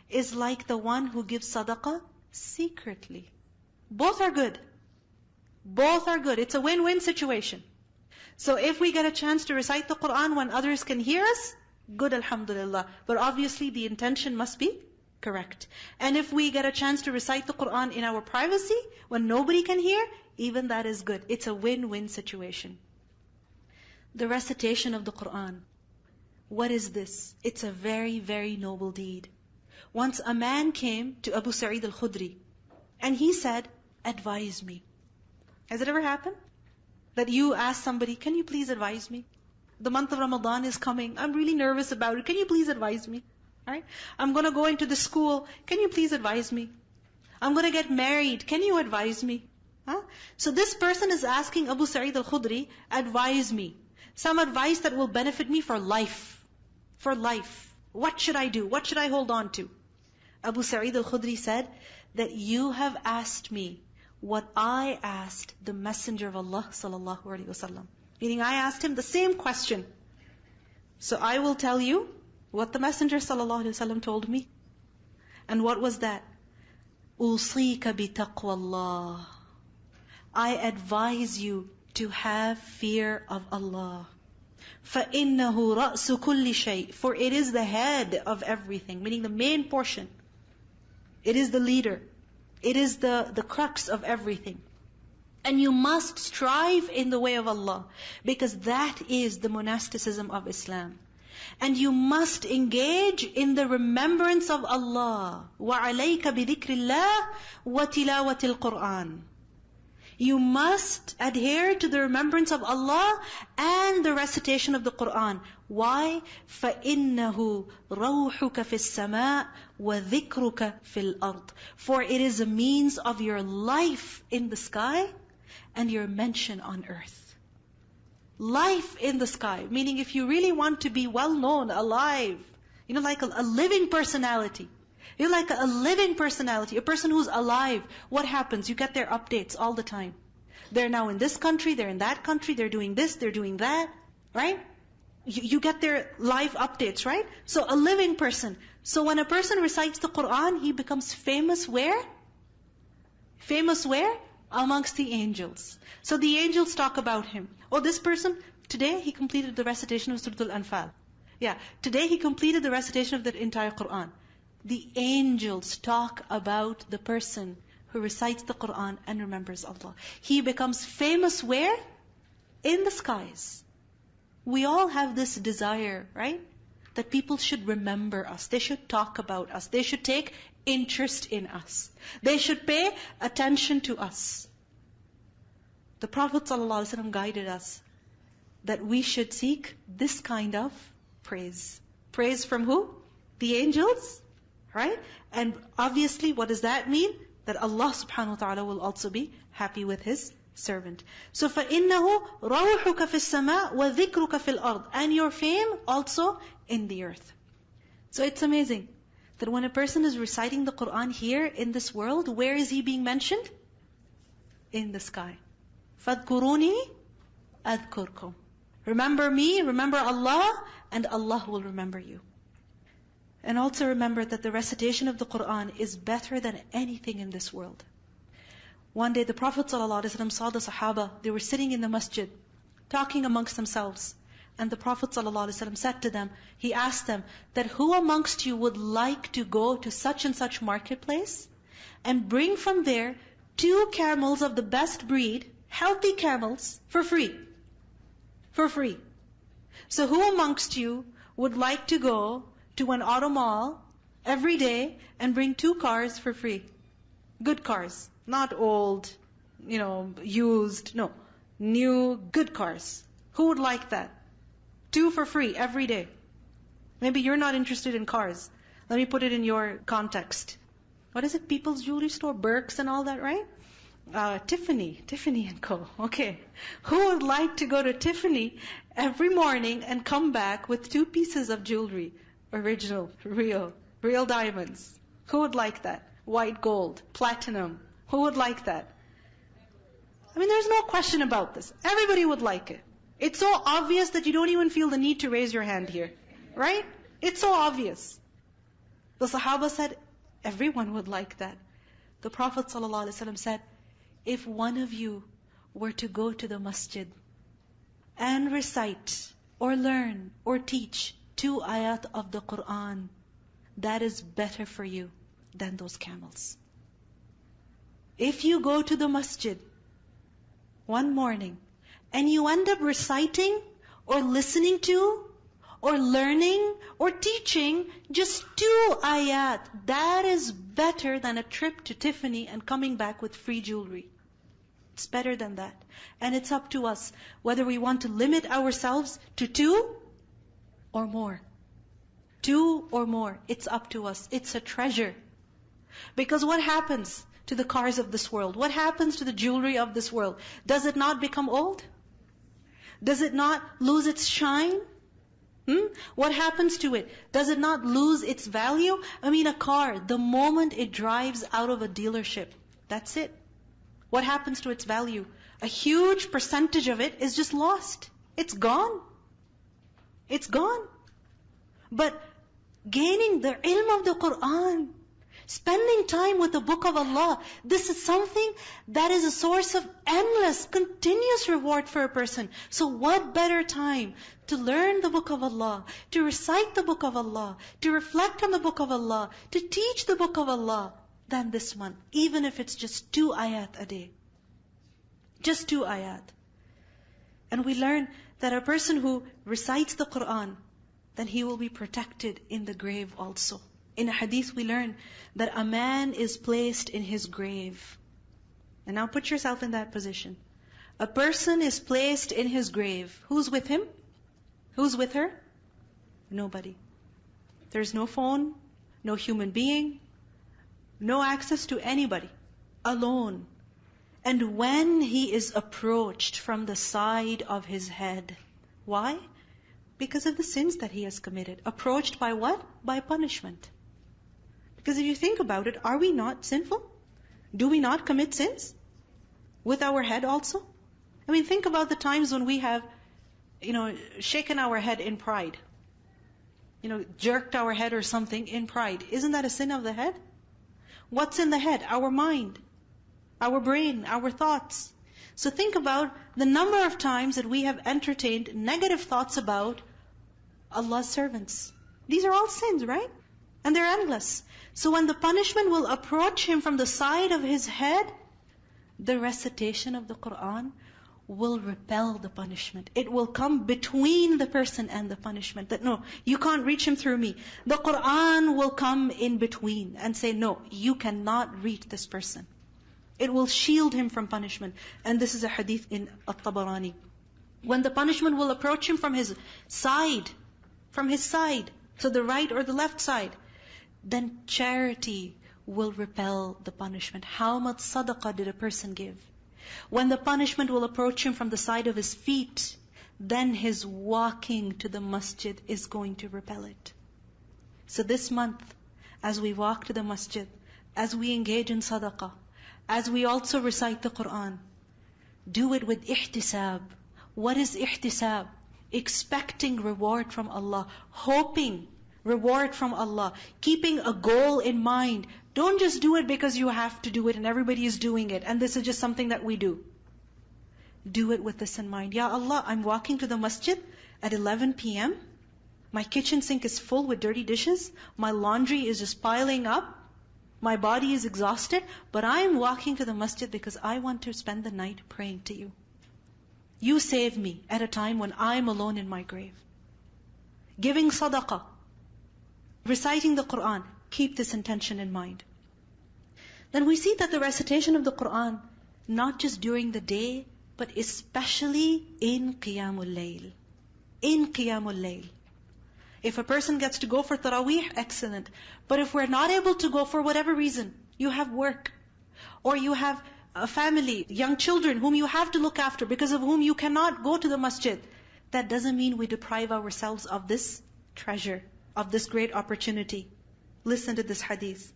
is like the one who gives sadaqah secretly. Both are good. Both are good. It's a win-win situation. So if we get a chance to recite the Quran when others can hear us, good, alhamdulillah. But obviously the intention must be correct. And if we get a chance to recite the Quran in our privacy, when nobody can hear, even that is good. It's a win-win situation. The recitation of the Quran. What is this? It's a very, very noble deed. Once a man came to Abu Sa'id al-Khudri and he said, advise me. Has it ever happened? That you ask somebody, can you please advise me? The month of Ramadan is coming. I'm really nervous about it. Can you please advise me? Right? I'm going to go into the school. Can you please advise me? I'm going to get married. Can you advise me? Huh? So this person is asking Abu Sa'id al-Khudri, advise me. Some advice that will benefit me for life. For life. What should I do? What should I hold on to? Abu Sa'id al-Khudri said that you have asked me what I asked the Messenger of Allah sallallahu alaihi wasallam. Meaning I asked him the same question. So I will tell you what the Messenger sallallahu alaihi wasallam told me. And what was that? أُوصِيكَ بِتَقْوَى اللَّهِ. I advise you to have fear of Allah. فَإِنَّهُ رَأْسُ كُلِّ شَيْءٍ. For it is the head of everything, meaning the main portion. It is the leader. It is the crux of everything. And you must strive in the way of Allah, because that is the monasticism of Islam. And you must engage in the remembrance of Allah. وَعَلَيْكَ بِذِكْرِ اللَّهِ وَتِلَاوَةِ الْقُرْآنِ. You must adhere to the remembrance of Allah and the recitation of the Qur'an. Why? فَإِنَّهُ رَوْحُكَ فِي السَّمَاءِ وَذِكْرُكَ فِي الْأَرْضِ. For it is a means of your life in the sky and your mention on earth. Life in the sky, meaning if you really want to be well known, alive, like a living personality. You're like a living personality, a person who's alive. What happens? You get their updates all the time. They're now in this country, they're in that country, they're doing this, they're doing that, right? You get their live updates, right? So a living person. So when a person recites the Qur'an, he becomes famous where? Famous where? Amongst the angels. So the angels talk about him. Oh, this person, today he completed the recitation of Surah Al-Anfal. Yeah, today he completed the recitation of the entire Qur'an. The angels talk about the person who recites the Qur'an and remembers Allah. He becomes famous where? In the skies. We all have this desire, right? That people should remember us. They should talk about us. They should take interest in us. They should pay attention to us. The Prophet ﷺ guided us that we should seek this kind of praise. Praise from who? The angels, right? And obviously, what does that mean? That Allah subhanahu wa ta'ala will also be happy with His servant. So فَإِنَّهُ رَوْحُكَ فِي السَّمَاءِ وَذِكْرُكَ فِي الْأَرْضِ. And your fame also in the earth. So it's amazing that when a person is reciting the Qur'an here in this world, where is he being mentioned? In the sky. فَاذْكُرُونِي أَذْكُرْكُمْ. Remember me, remember Allah, and Allah will remember you. And also remember that the recitation of the Qur'an is better than anything in this world. One day the Prophet ﷺ saw the Sahaba, they were sitting in the masjid, talking amongst themselves. And the Prophet ﷺ said to them, he asked them, that who amongst you would like to go to such and such marketplace and bring from there 2 camels of the best breed, healthy camels, for free? For free. So who amongst you would like to go to an auto mall every day and bring 2 cars for free? Good cars. Not old, used. No. New, good cars. Who would like that? 2 for free every day. Maybe you're not interested in cars. Let me put it in your context. What is it? People's Jewelry Store, Burke's and all that, right? Tiffany and Co. Okay. Who would like to go to Tiffany every morning and come back with 2 pieces of jewelry? Original, real diamonds. Who would like that? White gold, platinum. Who would like that? There's no question about this. Everybody would like it. It's so obvious that you don't even feel the need to raise your hand here. Right? It's so obvious. The Sahaba said, everyone would like that. The Prophet ﷺ said, if one of you were to go to the masjid and recite or learn or teach 2 ayat of the Qur'an, that is better for you than those camels. If you go to the masjid one morning and you end up reciting or listening to or learning or teaching just 2 ayat, that is better than a trip to Tiffany and coming back with free jewelry. It's better than that. And it's up to us whether we want to limit ourselves to 2 or more. 2 or more. It's up to us. It's a treasure. Because what happens to the cars of this world? What happens to the jewelry of this world? Does it not become old? Does it not lose its shine? What happens to it? Does it not lose its value? I mean, a car, the moment it drives out of a dealership, that's it. What happens to its value? A huge percentage of it is just lost. It's gone. It's gone. But gaining the ilm of the Quran, spending time with the book of Allah, this is something that is a source of endless, continuous reward for a person. So what better time to learn the book of Allah, to recite the book of Allah, to reflect on the book of Allah, to teach the book of Allah, than this month, even if it's just 2 ayat a day. Just 2 ayat. And we learn that a person who recites the Quran, then he will be protected in the grave also. In a hadith we learn that a man is placed in his grave. And now put yourself in that position. A person is placed in his grave. Who's with him? Who's with her? Nobody. There's no phone, no human being, no access to anybody. Alone. And when he is approached from the side of his head. Why? Because of the sins that he has committed. Approached by what? By punishment. Because if you think about it, are we not sinful? Do we not commit sins? With our head also? I mean, think about the times when we have, shaken our head in pride. Jerked our head or something in pride. Isn't that a sin of the head? What's in the head? Our mind, our brain, our thoughts. So think about the number of times that we have entertained negative thoughts about Allah's servants. These are all sins, right? And they're endless. So when the punishment will approach him from the side of his head, the recitation of the Quran will repel the punishment. It will come between the person and the punishment. That no, you can't reach him through me. The Quran will come in between and say, no, you cannot reach this person. It will shield him from punishment. And this is a hadith in At-Tabarani. When the punishment will approach him from his side, so the right or the left side, then charity will repel the punishment. How much sadaqah did a person give? When the punishment will approach him from the side of his feet, then his walking to the masjid is going to repel it. So this month, as we walk to the masjid, as we engage in sadaqah, as we also recite the Quran, do it with ihtisab. What is ihtisab? Expecting reward from Allah, hoping reward from Allah, keeping a goal in mind. Don't just do it because you have to do it and everybody is doing it and this is just something that we do. Do it with this in mind. Ya Allah, I'm walking to the masjid at 11 p.m. My kitchen sink is full with dirty dishes. My laundry is just piling up. My body is exhausted. But I'm walking to the masjid because I want to spend the night praying to you. You save me at a time when I'm alone in my grave. Giving sadaqah, reciting the Quran, keep this intention in mind. Then we see that the recitation of the Quran, not just during the day, but especially in Qiyamul Layl. In Qiyamul Layl. If a person gets to go for Taraweeh, excellent. But if we're not able to go for whatever reason, you have work, or you have a family, young children whom you have to look after, because of whom you cannot go to the masjid, that doesn't mean we deprive ourselves of this treasure, of this great opportunity. Listen to this hadith.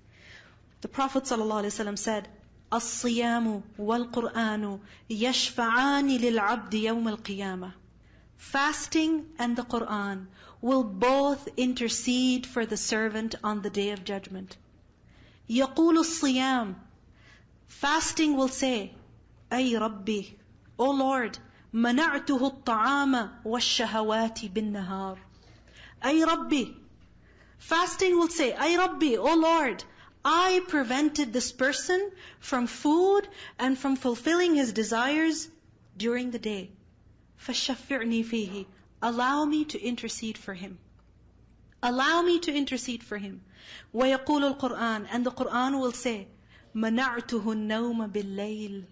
The Prophet ﷺ said, الصيام والقرآن يشفعان للعبد يوم القيامة. Fasting and the Quran will both intercede for the servant on the day of judgment. يقول الصيام. Fasting will say, أي ربي, O Lord, منعته الطعام والشهوات بالنهار. أي ربي. Fasting will say, أي ربي, O Lord, I prevented this person from food and from fulfilling his desires during the day. فَشَفِّعْنِي فِيهِ. Allow me to intercede for him. Allow me to intercede for him. وَيَقُولُ الْقُرْآنِ, and the Qur'an will say, مَنَعْتُهُ النَّوْمَ بِاللَّيْلِ.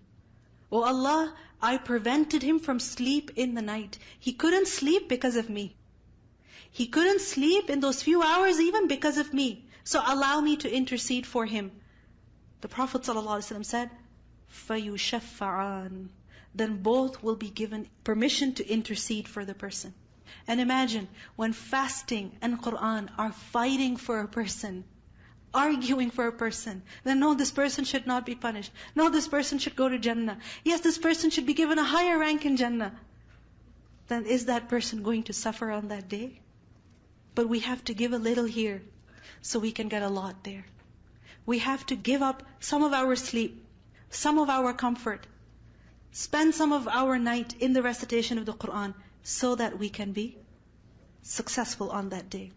Oh Allah, I prevented him from sleep in the night. He couldn't sleep because of me. He couldn't sleep in those few hours even because of me. So allow me to intercede for him. The Prophet ﷺ said, فَيُشَفَّعَانِ, then both will be given permission to intercede for the person. And imagine when fasting and Qur'an are fighting for a person, arguing for a person, then no, this person should not be punished. No, this person should go to Jannah. Yes, this person should be given a higher rank in Jannah. Then is that person going to suffer on that day? But we have to give a little here so we can get a lot there. We have to give up some of our sleep, some of our comfort, spend some of our night in the recitation of the Qur'an so that we can be successful on that day.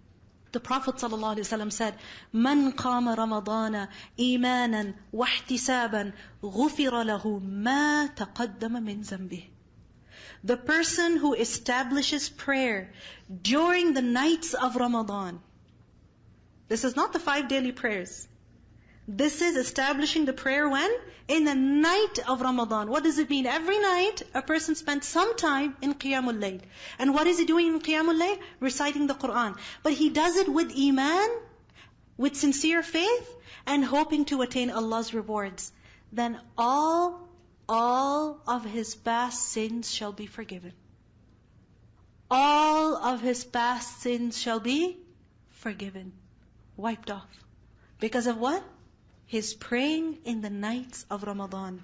The Prophet ﷺ said, مَنْ قَامَ رَمَضَانَ إِيمَانًا وَاحْتِسَابًا غُفِرَ لَهُ مَا تَقَدَّمَ مِنْ ذَنْبِهِ. The person who establishes prayer during the nights of Ramadan. This is not the 5 daily prayers. This is establishing the prayer when? In the night of Ramadan. What does it mean? Every night, a person spends some time in Qiyamul Layl. And what is he doing in Qiyamul Layl? Reciting the Qur'an. But he does it with iman, with sincere faith, and hoping to attain Allah's rewards. Then all of his past sins shall be forgiven. All of his past sins shall be forgiven. Wiped off. Because of what? His praying in the nights of Ramadan.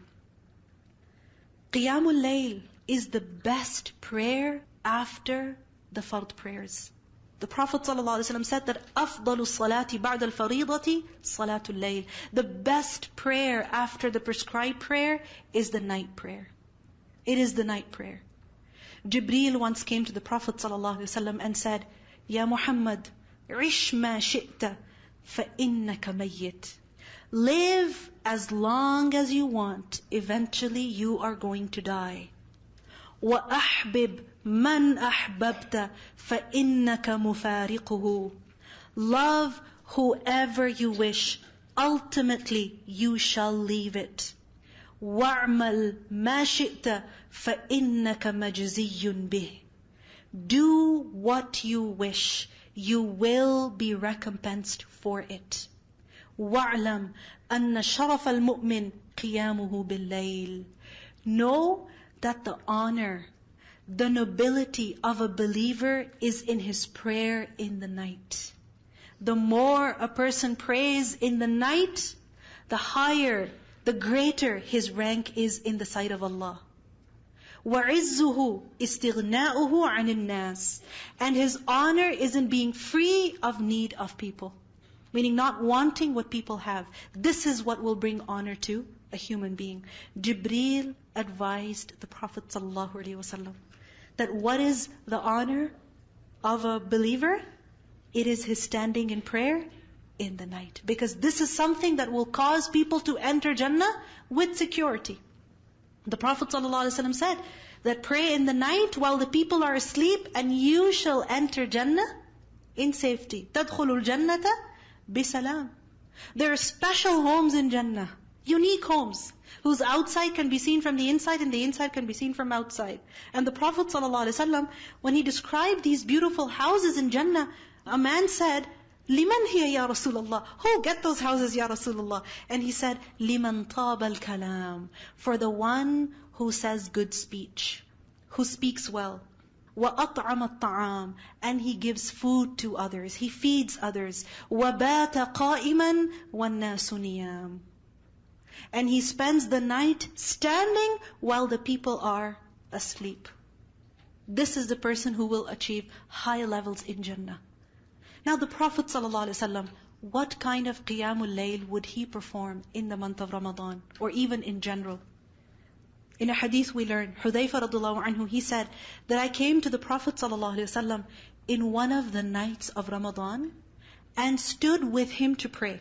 Qiyamul Layl is the best prayer after the fard prayers. The Prophet ﷺ said that أَفْضَلُ الصَّلَاةِ بَعْدَ الْفَرِيضَةِ صَلَاةُ اللَّيْلِ. The best prayer after the prescribed prayer is the night prayer. It is the night prayer. Jibreel once came to the Prophet ﷺ and said, Ya Muhammad, عِشْ مَا شِئْتَ فَإِنَّكَ مَيِّتٌ. Live as long as you want. Eventually you are going to die. وَأَحْبِبْ مَنْ أَحْبَبْتَ فَإِنَّكَ مُفَارِقُهُ. Love whoever you wish. Ultimately you shall leave it. وَاعْمَلْ مَا شِئْتَ فَإِنَّكَ مَجْزِيٌّ بِهِ. Do what you wish. You will be recompensed for it. وَاعْلَمْ أَنَّ شَرَفَ الْمُؤْمِنِ قِيَامُهُ بِاللَّيْلِ. Know that the honor, the nobility of a believer is in his prayer in the night. The more a person prays in the night, the higher, the greater his rank is in the sight of Allah. وَعِزُّهُ إِسْتِغْنَاؤُهُ عَنِ النَّاسِ. And his honor is in being free of need of people. Meaning not wanting what people have. This is what will bring honor to a human being. Jibreel advised the Prophet ﷺ that what is the honor of a believer? It is his standing in prayer in the night. Because this is something that will cause people to enter Jannah with security. The Prophet ﷺ said that pray in the night while the people are asleep and you shall enter Jannah in safety. تَدْخُلُ الْجَنَّةَ بِسَلَامٍ. There are special homes in Jannah, unique homes, whose outside can be seen from the inside and the inside can be seen from outside. And the Prophet ﷺ, when he described these beautiful houses in Jannah, a man said, لِمَنْ هِيَ يَا رَسُولَ اللَّهِ. Who get those houses, Ya Rasulullah? And he said, لِمَنْ طَابَ الْكَلَامِ. For the one who says good speech, who speaks well. وَأَطْعَمَ الطَّعَامِ. And he gives food to others, he feeds others. وَبَاتَ قَائِمًا وَالنَّاسُ نِيَامٌ. And he spends the night standing while the people are asleep. This is the person who will achieve high levels in Jannah. Now the Prophet ﷺ, what kind of Qiyamul Layl would he perform in the month of Ramadan, or even in general? In a hadith we learn, Hudayfa radhiallahu anhu, he said that I came to the Prophet ﷺ in one of the nights of Ramadan and stood with him to pray.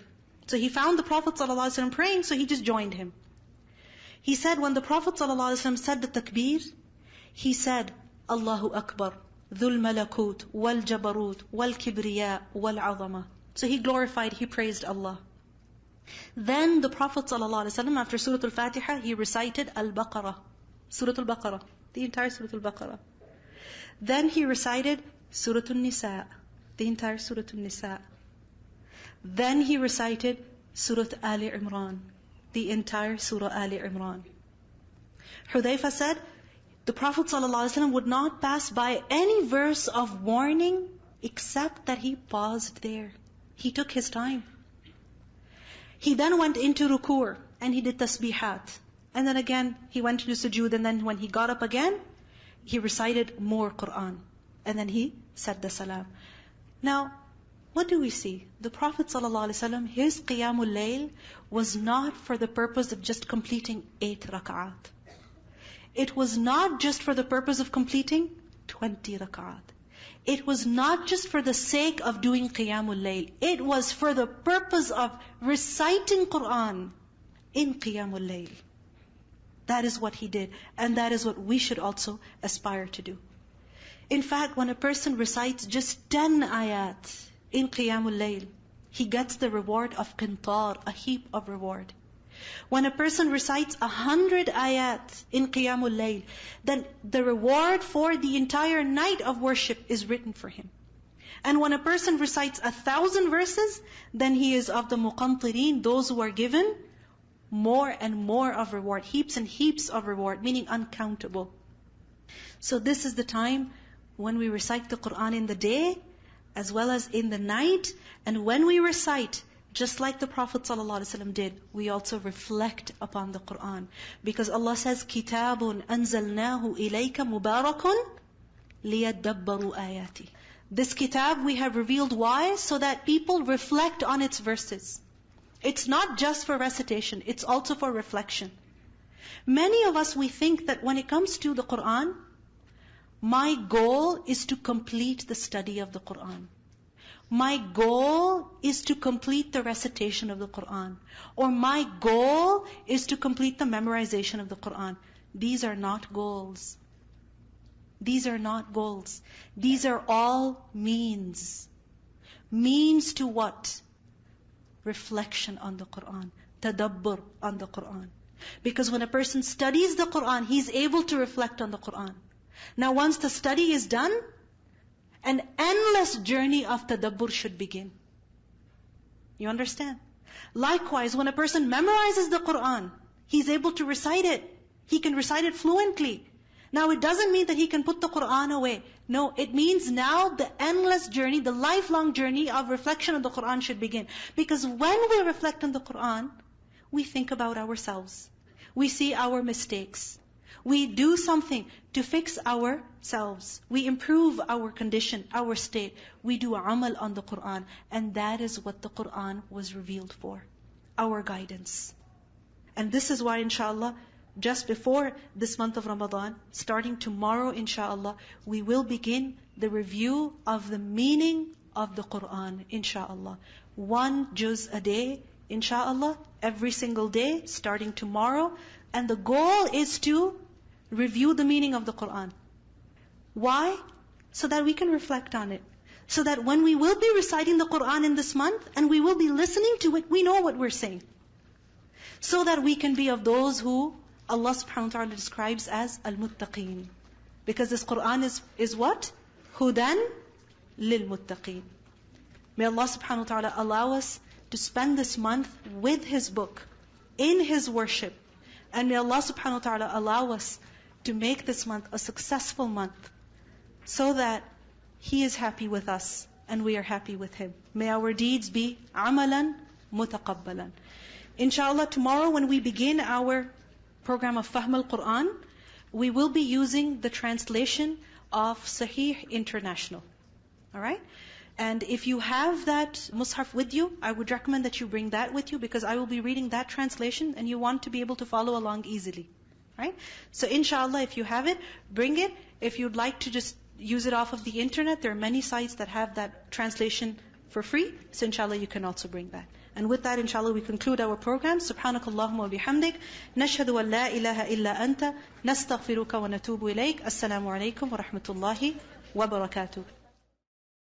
So he found the Prophet ﷺ praying, so he just joined him. He said when the Prophet ﷺ said the takbir, he said, Allahu Akbar, ذُو الْمَلَكُوتِ وَالْجَبَرُوتِ وَالْكِبْرِيَاءِ وَالْعَظَمَةِ. So he glorified, he praised Allah. Then the Prophet ﷺ, after Surah Al-Fatiha, he recited Al-Baqarah. Surah Al-Baqarah. The entire Surah Al-Baqarah. Then he recited Surah Al-Nisa. The entire Surah Al-Nisa. Then he recited Surah Ali Imran. The entire Surah Ali Imran. Hudayfa said, the Prophet ﷺ would not pass by any verse of warning except that he paused there. He took his time. He then went into ruku' and he did tasbihat. And then again, he went into sujood, and then when he got up again, he recited more Quran. And then he said the salam. Now, what do we see? The Prophet ﷺ, his qiyamul layl was not for the purpose of just completing 8 rak'at. It was not just for the purpose of completing 20 rak'at. It was not just for the sake of doing qiyamul layl. It was for the purpose of reciting Quran in qiyamul layl. That is what he did. And that is what we should also aspire to do. In fact, when a person recites just 10 ayat in qiyamul layl, he gets the reward of qintar, a heap of reward. When a person recites 100 ayat in qiyamul layl, then the reward for the entire night of worship is written for him. And when a person recites 1,000 verses, then he is of the muqantireen, those who are given more and more of reward, heaps and heaps of reward, meaning uncountable. So this is the time when we recite the Quran in the day, as well as in the night. And when we recite, just like the Prophet ﷺ did, we also reflect upon the Quran. Because Allah says, كِتَابٌ أَنزَلْنَاهُ إِلَيْكَ مُبَارَكٌ لِيَدَّبَّرُوا آيَاتِهِ. This kitab we have revealed. Why? So that people reflect on its verses. It's not just for recitation, it's also for reflection. Many of us, we think that when it comes to the Quran, my goal is to complete the study of the Quran. My goal is to complete the recitation of the Quran. Or my goal is to complete the memorization of the Quran. These are not goals. These are not goals. These are all means. Means to what? Reflection on the Quran. Tadabbur on the Quran. Because when a person studies the Quran, he's able to reflect on the Quran. Now once the study is done, an endless journey of tadabbur should begin. You understand? Likewise, when a person memorizes the Quran, he's able to recite it. He can recite it fluently. Now it doesn't mean that he can put the Quran away. No, it means now the endless journey, the lifelong journey of reflection on the Quran should begin. Because when we reflect on the Quran, we think about ourselves. We see our mistakes. We do something to fix ourselves. We improve our condition, our state. We do amal on the Quran. And that is what the Quran was revealed for. Our guidance. And this is why, inshallah, just before this month of Ramadan, starting tomorrow, inshallah, we will begin the review of the meaning of the Quran, inshallah. 1 juz a day, inshallah, every single day, starting tomorrow. And the goal is to review the meaning of the Quran. Why? So that we can reflect on it. So that when we will be reciting the Quran in this month, and we will be listening to it, we know what we're saying. So that we can be of those who Allah subhanahu wa ta'ala describes as al-muttaqeen. Because this Quran is what? Hudan lil-muttaqeen. May Allah subhanahu wa ta'ala allow us to spend this month with His book, in His worship. And may Allah subhanahu wa ta'ala allow us to make this month a successful month, so that He is happy with us and we are happy with Him. May our deeds be amalan mutaqabbalan. Inshallah, tomorrow when we begin our program of Fahm al-Quran, we will be using the translation of Sahih International. Alright? And if you have that mushaf with you, I would recommend that you bring that with you, because I will be reading that translation and you want to be able to follow along easily. Right? So inshallah, if you have it, bring it. If you'd like to just use it off of the internet, there are many sites that have that translation for free. So inshallah, you can also bring that. And with that, inshallah, we conclude our program. Subhanakallahumma wa bihamdik. Nashhadu an la ilaha illa anta. Nastaghfiruka wa natubu ilayk. Assalamu alaikum wa rahmatullahi wa barakatuh.